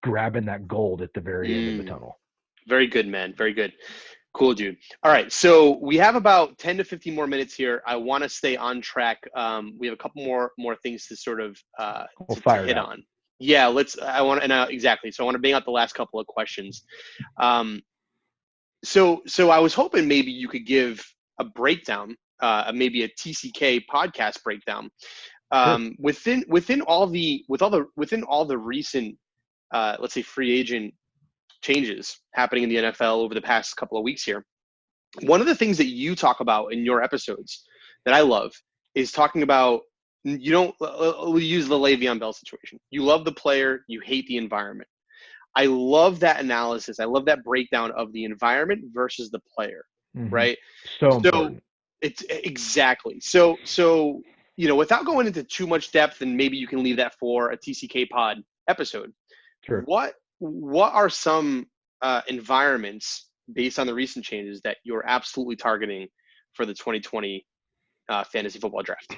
grabbing that gold at the very end of the tunnel. Very good, man. Very good. Cool, dude. All right. So we have about 10 to 15 more minutes here. I want to stay on track. We have a couple more things to sort of to hit on. Yeah, exactly. So I want to bang out the last couple of questions. So I was hoping maybe you could give a breakdown, maybe a TCK podcast breakdown, within all the recent, let's say, free agent changes happening in the NFL over the past couple of weeks here. One of the things that you talk about in your episodes that I love is talking about, we'll use the Le'Veon Bell situation. You love the player, you hate the environment. I love that analysis. I love that breakdown of the environment versus the player, right? So important. It's exactly. So, without going into too much depth, and maybe you can leave that for a TCK pod episode. Sure. What are some environments based on the recent changes that you're absolutely targeting for the 2020 fantasy football draft?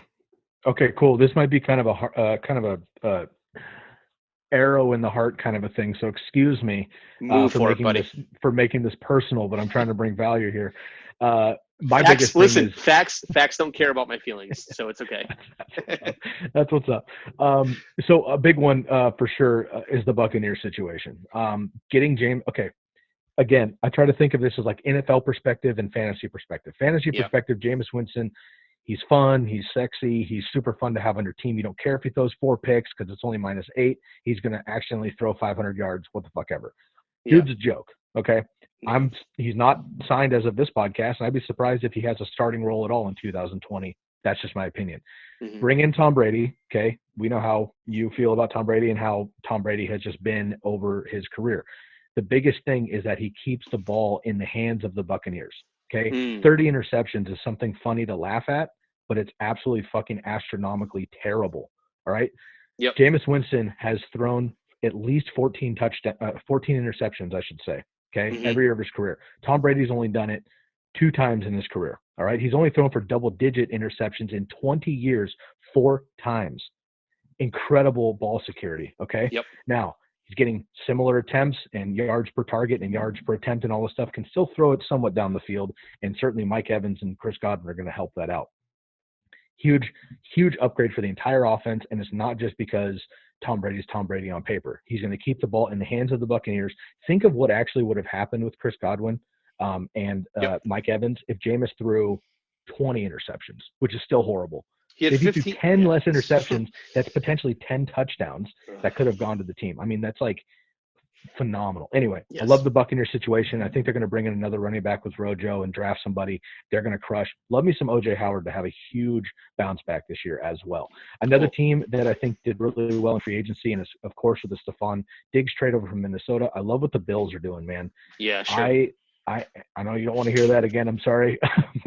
Okay, cool. This might be kind of a arrow in the heart kind of a thing. So excuse me for making this personal, but I'm trying to bring value here. Biggest thing is facts don't care about my feelings, so it's okay. That's what's up. So a big one for sure is the Buccaneers situation. Getting James. Okay. Again, I try to think of this as like NFL perspective and fantasy perspective. Fantasy perspective, Jameis Winston, he's fun, he's sexy, he's super fun to have on your team. You don't care if he throws 4 picks because it's only -8. He's going to accidentally throw 500 yards, what the fuck ever. Dude's a joke, okay? He's not signed as of this podcast, and I'd be surprised if he has a starting role at all in 2020. That's just my opinion. Bring in Tom Brady, okay? We know how you feel about Tom Brady and how Tom Brady has just been over his career. The biggest thing is that he keeps the ball in the hands of the Buccaneers. Okay, 30 interceptions is something funny to laugh at, but it's absolutely fucking astronomically terrible. All right. Yep. Jameis Winston has thrown at least 14 interceptions, I should say. Okay, every year of his career. Tom Brady's only done it 2 times in his career. All right, he's only thrown for double-digit interceptions in 20 years 4 times. Incredible ball security. Okay. Yep. Now, he's getting similar attempts and yards per target and yards per attempt and all this stuff, can still throw it somewhat down the field. And certainly Mike Evans and Chris Godwin are going to help that out. Huge upgrade for the entire offense. And it's not just because Tom Brady's Tom Brady on paper. He's going to keep the ball in the hands of the Buccaneers. Think of what actually would have happened with Chris Godwin and Mike Evans if Jameis threw 20 interceptions, which is still horrible. He had if you threw 10 less interceptions, that's potentially 10 touchdowns that could have gone to the team. I mean, that's like phenomenal. Anyway, I love the Buccaneers situation. I think they're going to bring in another running back with Rojo and draft somebody. They're going to crush. Love me some O.J. Howard to have a huge bounce back this year as well. Another team that I think did really well in free agency, and is, of course, with the Stephon Diggs trade over from Minnesota. I love what the Bills are doing, man. Yeah, sure. I know you don't want to hear that again. I'm sorry.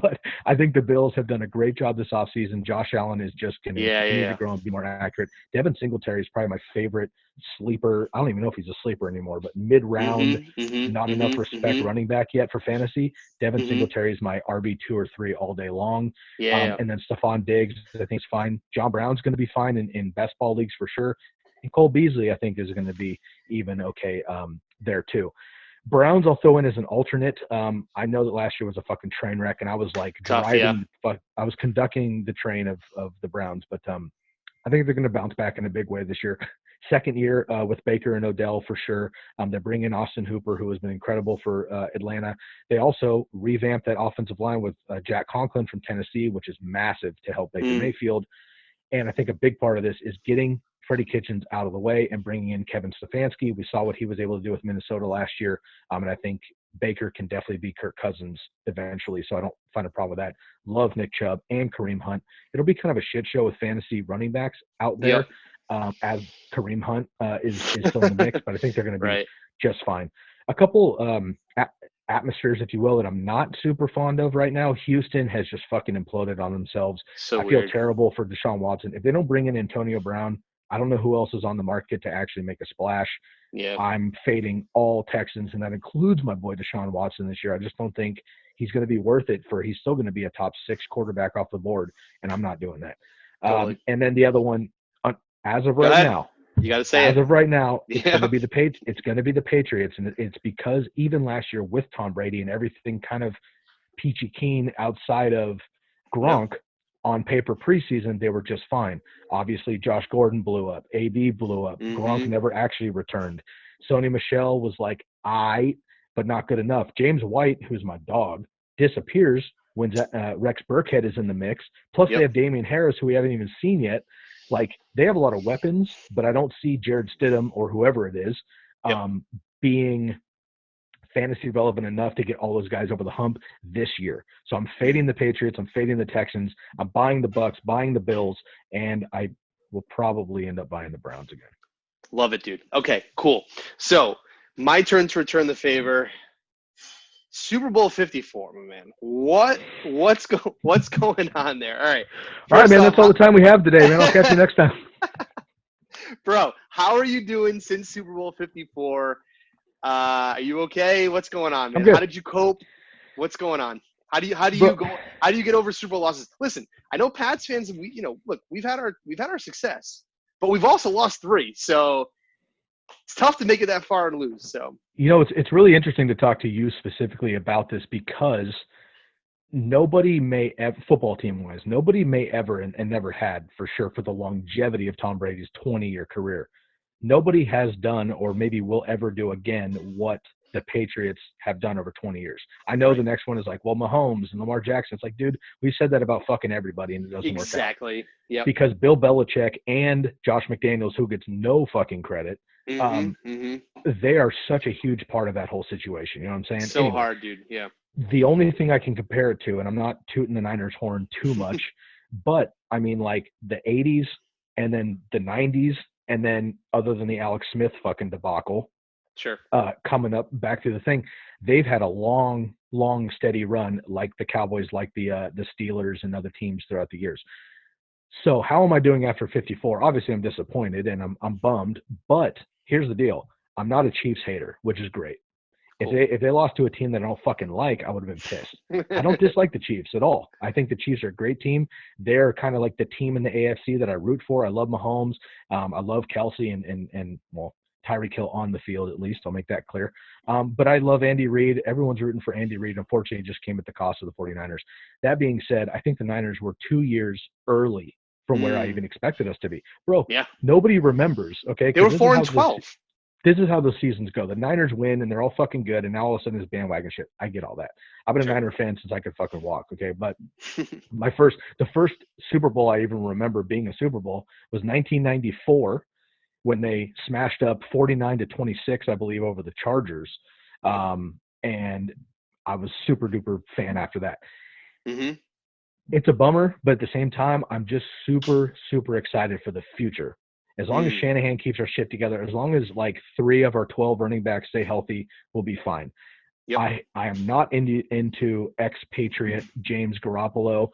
But I think the Bills have done a great job this offseason. Josh Allen is just going to continue to grow and be more accurate. Devin Singletary is probably my favorite sleeper. I don't even know if he's a sleeper anymore, but mid-round, not enough respect running back yet for fantasy. Devin Singletary is my RB 2 or 3 all day long. And then Stephon Diggs, I think, is fine. John Brown's going to be fine in best ball leagues for sure. And Cole Beasley, I think, is going to be even okay there too. Browns I'll throw in as an alternate. I know that last year was a fucking train wreck, and I was like I was conducting the train of the Browns, but I think they're going to bounce back in a big way this year. second year with Baker and Odell for sure. They're bringing Austin Hooper, who has been incredible for Atlanta. They also revamped that offensive line with Jack Conklin from Tennessee, which is massive to help Baker Mayfield. And I think a big part of this is getting Freddie Kitchens out of the way and bringing in Kevin Stefanski. We saw what he was able to do with Minnesota last year. And I think Baker can definitely be Kirk Cousins eventually. So I don't find a problem with that. Love Nick Chubb and Kareem Hunt. It'll be kind of a shit show with fantasy running backs out there. As Kareem Hunt is still in the mix, but I think they're going to be just fine. A couple atmospheres, if you will, that I'm not super fond of right now. Houston has just fucking imploded on themselves. I feel terrible for Deshaun Watson. If they don't bring in Antonio Brown, I don't know who else is on the market to actually make a splash. I'm fading all Texans, and that includes my boy Deshaun Watson this year. I just don't think he's going to be worth it he's still going to be a top 6 quarterback off the board, and I'm not doing that. And then the other one, as of right now, you got to say as of right now, it's going to be the Patriots, and it's because even last year with Tom Brady and everything kind of peachy keen outside of Gronk on paper preseason, they were just fine. Obviously, Josh Gordon blew up, AB blew up, Gronk never actually returned. Sony Michel was like, but not good enough. James White, who's my dog, disappears when Rex Burkhead is in the mix. Plus, they have Damian Harris, who we haven't even seen yet. Like, they have a lot of weapons, but I don't see Jared Stidham or whoever it is being fantasy relevant enough to get all those guys over the hump this year. So I'm fading the Patriots. I'm fading the Texans. I'm buying the Bucks, buying the Bills, and I will probably end up buying the Browns again. Love it, dude. Okay, cool. So my turn to return the favor. Super Bowl 54, my man. What's going on there? All right. All right, man. That's all the time we have today, man. I'll catch you next time. Bro, how are you doing since Super Bowl 54? Are you okay? What's going on, man? How did you cope? What's going on? How do you get over Super Bowl losses? Listen, I know Pats fans, we've had our success, but we've also lost 3. So it's tough to make it that far and lose. So it's really interesting to talk to you specifically about this, because nobody may ever, football team wise, nobody may ever and never had for sure, for the longevity of Tom Brady's 20-year career, nobody has done or maybe will ever do again what the Patriots have done over 20 years. I know the next one is like, well, Mahomes and Lamar Jackson. It's like, dude, we said that about fucking everybody, and it doesn't work out. Exactly. Yeah. Because Bill Belichick and Josh McDaniels, who gets no fucking credit, they are such a huge part of that whole situation. You know what I'm saying? So hard, dude. Yeah. The only thing I can compare it to, and I'm not tooting the Niners horn too much, but I mean, like the 80s and then the 90s, and then other than the Alex Smith fucking debacle, coming up back to the thing, they've had a long, steady run, like the Cowboys, like the Steelers and other teams throughout the years. So how am I doing after 54? Obviously, I'm disappointed and I'm bummed, but here's the deal. I'm not a Chiefs hater, which is great. Cool. If they lost to a team that I don't fucking like, I would have been pissed. I don't dislike the Chiefs at all. I think the Chiefs are a great team. They're kind of like the team in the AFC that I root for. I love Mahomes. I love Kelsey and Tyreek Hill on the field, at least. I'll make that clear. But I love Andy Reid. Everyone's rooting for Andy Reid. Unfortunately, it just came at the cost of the 49ers. That being said, I think the Niners were 2 years early from where I even expected us to be. Bro, nobody remembers, okay? They were 4-12. This is how the seasons go. The Niners win, and they're all fucking good, and now all of a sudden it's bandwagon shit. I get all that. I've been a Niner fan since I could fucking walk, okay? But the first Super Bowl I even remember being a Super Bowl was 1994 when they smashed up 49-26, I believe, over the Chargers. And I was super duper fan after that. It's a bummer, but at the same time, I'm just super, super excited for the future. As long as Shanahan keeps our shit together, as long as like 3 of our 12 running backs stay healthy, we'll be fine. Yep. I am not into expatriate James Garoppolo.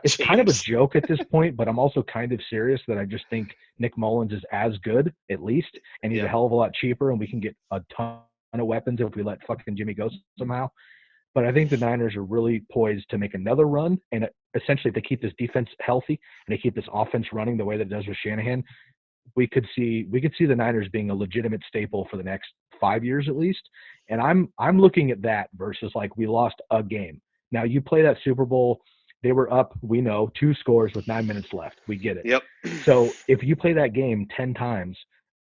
It's kind of a joke at this point, but I'm also kind of serious that I just think Nick Mullins is as good, at least, and he's a hell of a lot cheaper, and we can get a ton of weapons if we let fucking Jimmy go somehow. But I think the Niners are really poised to make another run, and essentially if they keep this defense healthy and they keep this offense running the way that it does with Shanahan, we could see the Niners being a legitimate staple for the next 5 years at least. And I'm looking at that versus like we lost a game. Now you play that Super Bowl They were up, we know, 2 scores with 9 minutes left. We get it. Yep. So if you play that game 10 times,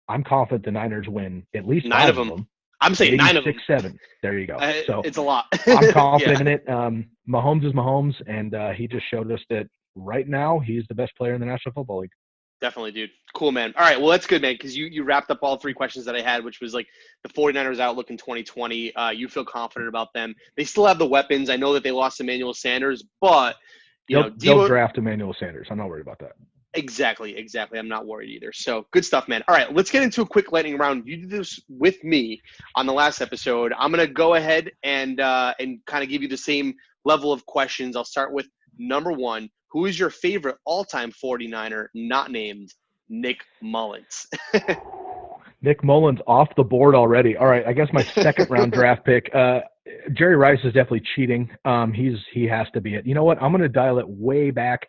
I'm confident the Niners win at least 9 5 of of them. them. I'm saying Maybe 9 of 6, them. 7. There you go. So it's a lot. I'm confident Yeah. in it. Mahomes is Mahomes, and he just showed us that right now he's the best player in the National Football League. Definitely, dude. Cool, man. All right, well, that's good, man, because you wrapped up all 3 questions that I had, which was like the 49ers outlook in 2020. You feel confident about them. They still have the weapons. I know that they lost Emmanuel Sanders, but, They'll draft Emmanuel Sanders. I'm not worried about that. Exactly. I'm not worried either. So good stuff, man. All right, let's get into a quick lightning round. You did this with me on the last episode. I'm going to go ahead and kind of give you the same level of questions. I'll start with number 1. Who is your favorite all-time 49er not named Nick Mullins? Nick Mullins off the board already. All right, I guess my second round draft pick. Jerry Rice is definitely cheating. He has to be it. You know what? I'm going to dial it way back.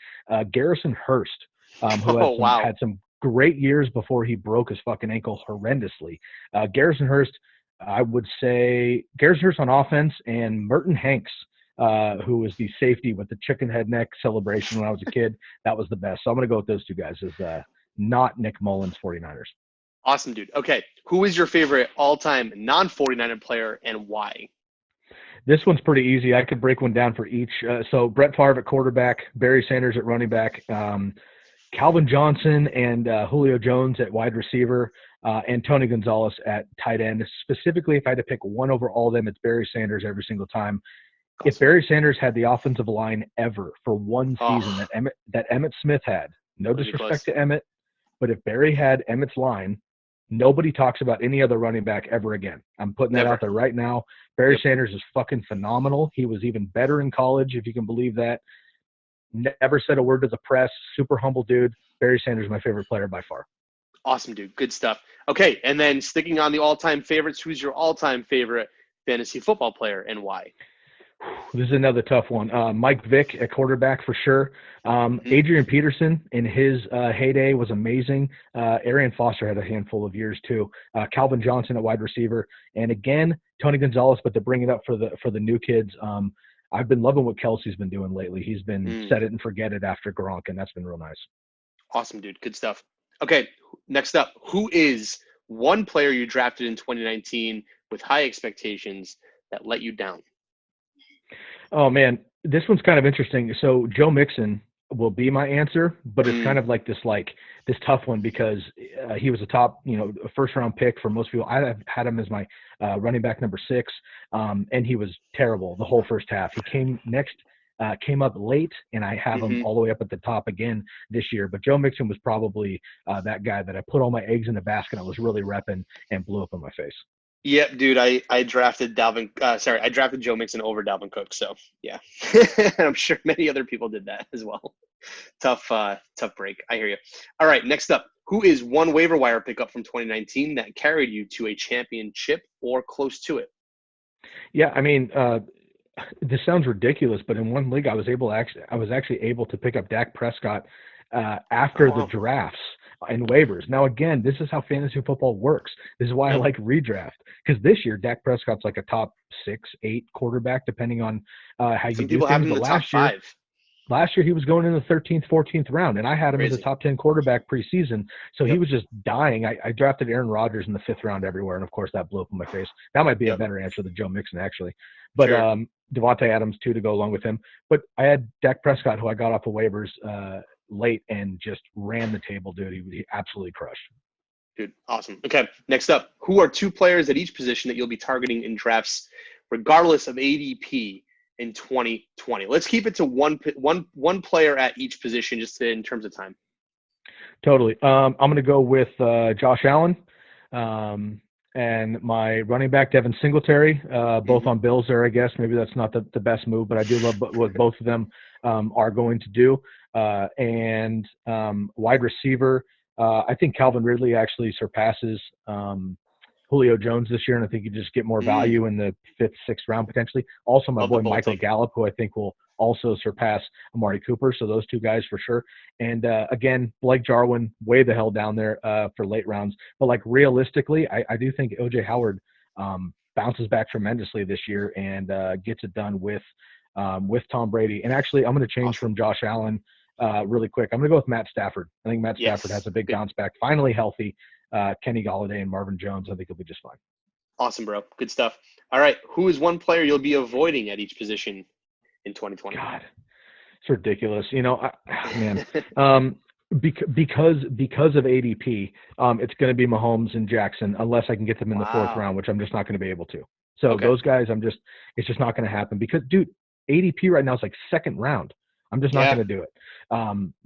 Garrison Hurst, who had some great years before he broke his fucking ankle horrendously. Garrison Hurst, I would say Garrison Hurst on offense, and Merton Hanks, who was the safety with the chicken head neck celebration when I was a kid. That was the best. So I'm going to go with those 2 guys as not Nick Mullins 49ers. Awesome, dude. Okay, who is your favorite all-time non-49er player and why? This one's pretty easy. I could break one down for each. So Brett Favre at quarterback, Barry Sanders at running back, Calvin Johnson and Julio Jones at wide receiver, and Tony Gonzalez at tight end. Specifically, if I had to pick one over all of them, it's Barry Sanders every single time. Awesome. If Barry Sanders had the offensive line ever for one season that Emmitt Smith had, no disrespect to Emmitt, but if Barry had Emmitt's line, nobody talks about any other running back ever again. I'm putting that out there right now. Barry Sanders is fucking phenomenal. He was even better in college, if you can believe that. Never said a word to the press. Super humble dude. Barry Sanders is my favorite player by far. Awesome, dude. Good stuff. Okay, and then sticking on the all-time favorites, who's your all-time favorite fantasy football player and why? This is another tough one. Mike Vick at quarterback for sure. Adrian Peterson in his heyday was amazing. Arian Foster had a handful of years too. Calvin Johnson at wide receiver, and again Tony Gonzalez. But to bring it up for the new kids, I've been loving what Kelsey's been doing lately. He's been set it and forget it after Gronk, and that's been real nice. Awesome, dude. Good stuff. Okay, next up, who is one player you drafted in 2019 with high expectations that let you down? Oh, man, this one's kind of interesting. So Joe Mixon will be my answer, but it's kind of like this tough one because he was a top, a first-round pick for most people. I had him as my running back number 6, and he was terrible the whole first half. He came up late, and I have him all the way up at the top again this year. But Joe Mixon was probably that guy that I put all my eggs in a basket. I was really repping and blew up in my face. Yep, dude. I drafted I drafted Joe Mixon over Dalvin Cook. So yeah, I'm sure many other people did that as well. Tough break. I hear you. All right, next up, who is one waiver wire pickup from 2019 that carried you to a championship or close to it? Yeah, I mean, this sounds ridiculous, but in one league, I was actually able to pick up Dak Prescott after the drafts and waivers. Now, again, this is how fantasy football works. This is why I like redraft, because this year Dak Prescott's like a top 6, 8 quarterback, depending on how you do things. Some people have him in the top 5. Last year he was going in the 13th, 14th round, and I had him as a top 10 quarterback preseason. So he was just dying. I drafted Aaron Rodgers in the 5th round everywhere, and of course that blew up in my face. That might be a better answer than Joe Mixon, actually. But Devontae Adams too to go along with him. But I had Dak Prescott, who I got off of waivers late and just ran the table, dude. He absolutely crushed. Dude, awesome. Okay, next up, who are 2 players at each position that you'll be targeting in drafts, regardless of ADP in 2020? Let's keep it to one player at each position, just in terms of time. Totally. I'm going to go with Josh Allen and my running back Devin Singletary, both on Bills there. I guess maybe that's not the best move, but I do love what both of them are going to do. And wide receiver, I think Calvin Ridley actually surpasses Julio Jones this year, and I think you just get more value in the 5th, 6th round potentially. Also, my boy Michael Gallup, who I think will also surpass Amari Cooper. So those 2 guys for sure. And again, Blake Jarwin, way the hell down there for late rounds. But like realistically, I do think OJ Howard bounces back tremendously this year and gets it done with with Tom Brady. And actually, I'm going to change Awesome. from Josh Allen really quick. I'm going to go with Matt Stafford. I think Matt Stafford has a big bounce back, finally healthy. Kenny Golladay and Marvin Jones, I think he'll be just fine. Awesome, bro. Good stuff. All right. Who is one player you'll be avoiding at each position in 2020? God, it's ridiculous. Man, because of ADP, it's going to be Mahomes and Jackson unless I can get them in the fourth round, which I'm just not going to be able to. So those guys, it's just not going to happen because, dude, ADP right now is like second round. I'm just not going to do it.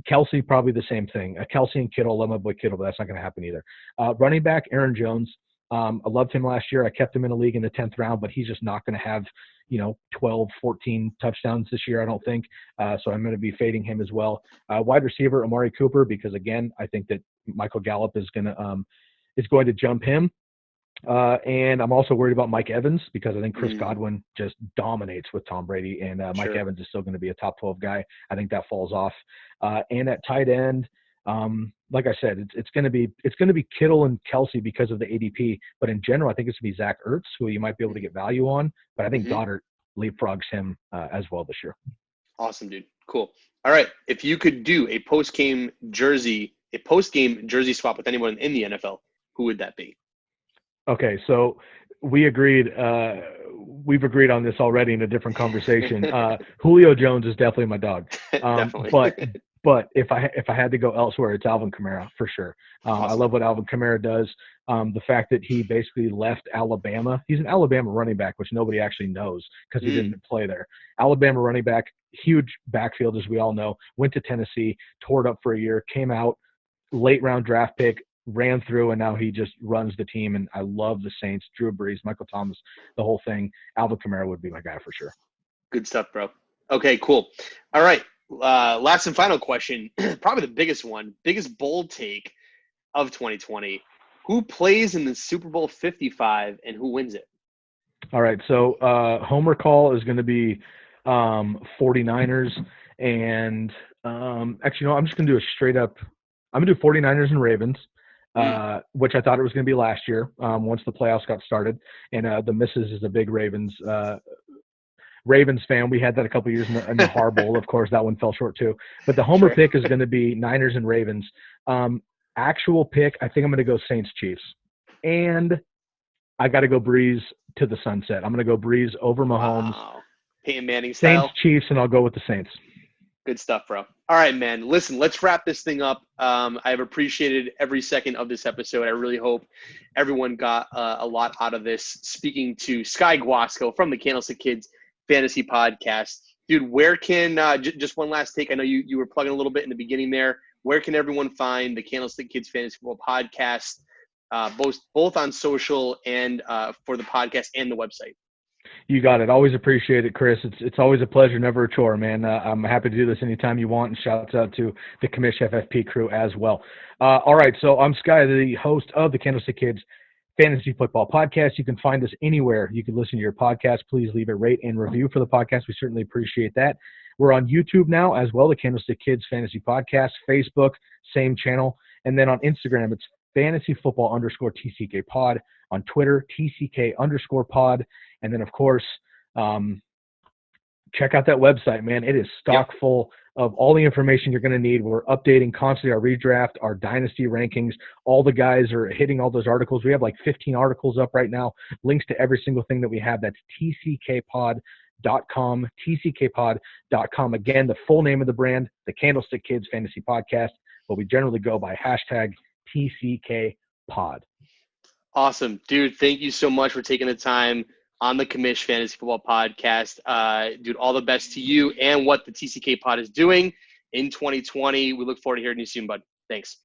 Kelsey, probably the same thing. Kelsey and Kittle, love my boy Kittle, but that's not going to happen either. Running back, Aaron Jones. I loved him last year. I kept him in a league in the 10th round, but he's just not going to have, 12, 14 touchdowns this year, I don't think. So I'm going to be fading him as well. Wide receiver, Amari Cooper, because again, I think that Michael Gallup is going to jump him. And I'm also worried about Mike Evans because I think Chris Godwin just dominates with Tom Brady, and Mike Evans is still going to be a top 12 guy. I think that falls off. And at tight end, like I said, it's going to be Kittle and Kelsey because of the ADP. But in general, I think it's going to be Zach Ertz, who you might be able to get value on. But I think Goddard leapfrogs him as well this year. Awesome, dude. Cool. All right. If you could do a post-game jersey swap with anyone in the NFL, who would that be? Okay, so we've agreed on this already in a different conversation. Julio Jones is definitely my dog. Definitely. But if I had to go elsewhere, it's Alvin Kamara for sure. Awesome. I love what Alvin Kamara does. The fact that he basically left Alabama. He's an Alabama running back, which nobody actually knows because he didn't play there. Alabama running back, huge backfield as we all know. Went to Tennessee, tore it up for a year, came out, late round draft pick, ran through, and now he just runs the team. And I love the Saints, Drew Brees, Michael Thomas, the whole thing. Alvin Kamara would be my guy for sure. Good stuff, bro. Okay, cool. All right. Last and final question, probably the biggest bold take of 2020. Who plays in the Super Bowl 55 and who wins it? All right. So Homer call is going to be 49ers. And actually, no, I'm just going to do a straight up – I'm going to do 49ers and Ravens. Which I thought it was going to be last year once the playoffs got started. And the missus is a big Ravens fan. We had that a couple years in the Har Bowl. Of course, that one fell short too. But the homer pick is going to be Niners and Ravens. Actual pick, I think I'm going to go Saints Chiefs. And I got to go Breeze to the sunset. I'm going to go Breeze over Mahomes. Wow. Peyton Manning style. Saints Chiefs, and I'll go with the Saints. Good stuff, bro. All right, man. Listen, let's wrap this thing up. I've appreciated every second of this episode. I really hope everyone got a lot out of this. Speaking to Sky Guasco from the Candlestick Kids Fantasy Podcast. Dude, where can just one last take. I know you were plugging a little bit in the beginning there. Where can everyone find the Candlestick Kids Fantasy Football Podcast, both on social and for the podcast and the website? You got it. Always appreciate it, Chris. It's always a pleasure, never a chore, man. I'm happy to do this anytime you want, and shouts out to the Commish FFP crew as well. All right, so I'm Sky, the host of the Candlestick Kids Fantasy Football Podcast. You can find us anywhere you can listen to your podcast. Please leave a rate and review for the podcast. We certainly appreciate that. We're on YouTube now as well, the Candlestick Kids Fantasy Podcast. Facebook, same channel. And then on Instagram, it's fantasyfootball_TCK pod. On Twitter, TCK_pod. And then, of course, check out that website, man. It is stock full of all the information you're going to need. We're updating constantly our redraft, our dynasty rankings. All the guys are hitting all those articles. We have like 15 articles up right now. Links to every single thing that we have. That's tckpod.com, tckpod.com. Again, the full name of the brand, the Candlestick Kids Fantasy Podcast, but we generally go by hashtag TCKpod. Awesome. Dude, thank you so much for taking the time on the Commish Fantasy Football Podcast. Dude, all the best to you and what the TCK Pod is doing in 2020. We look forward to hearing you soon, bud. Thanks.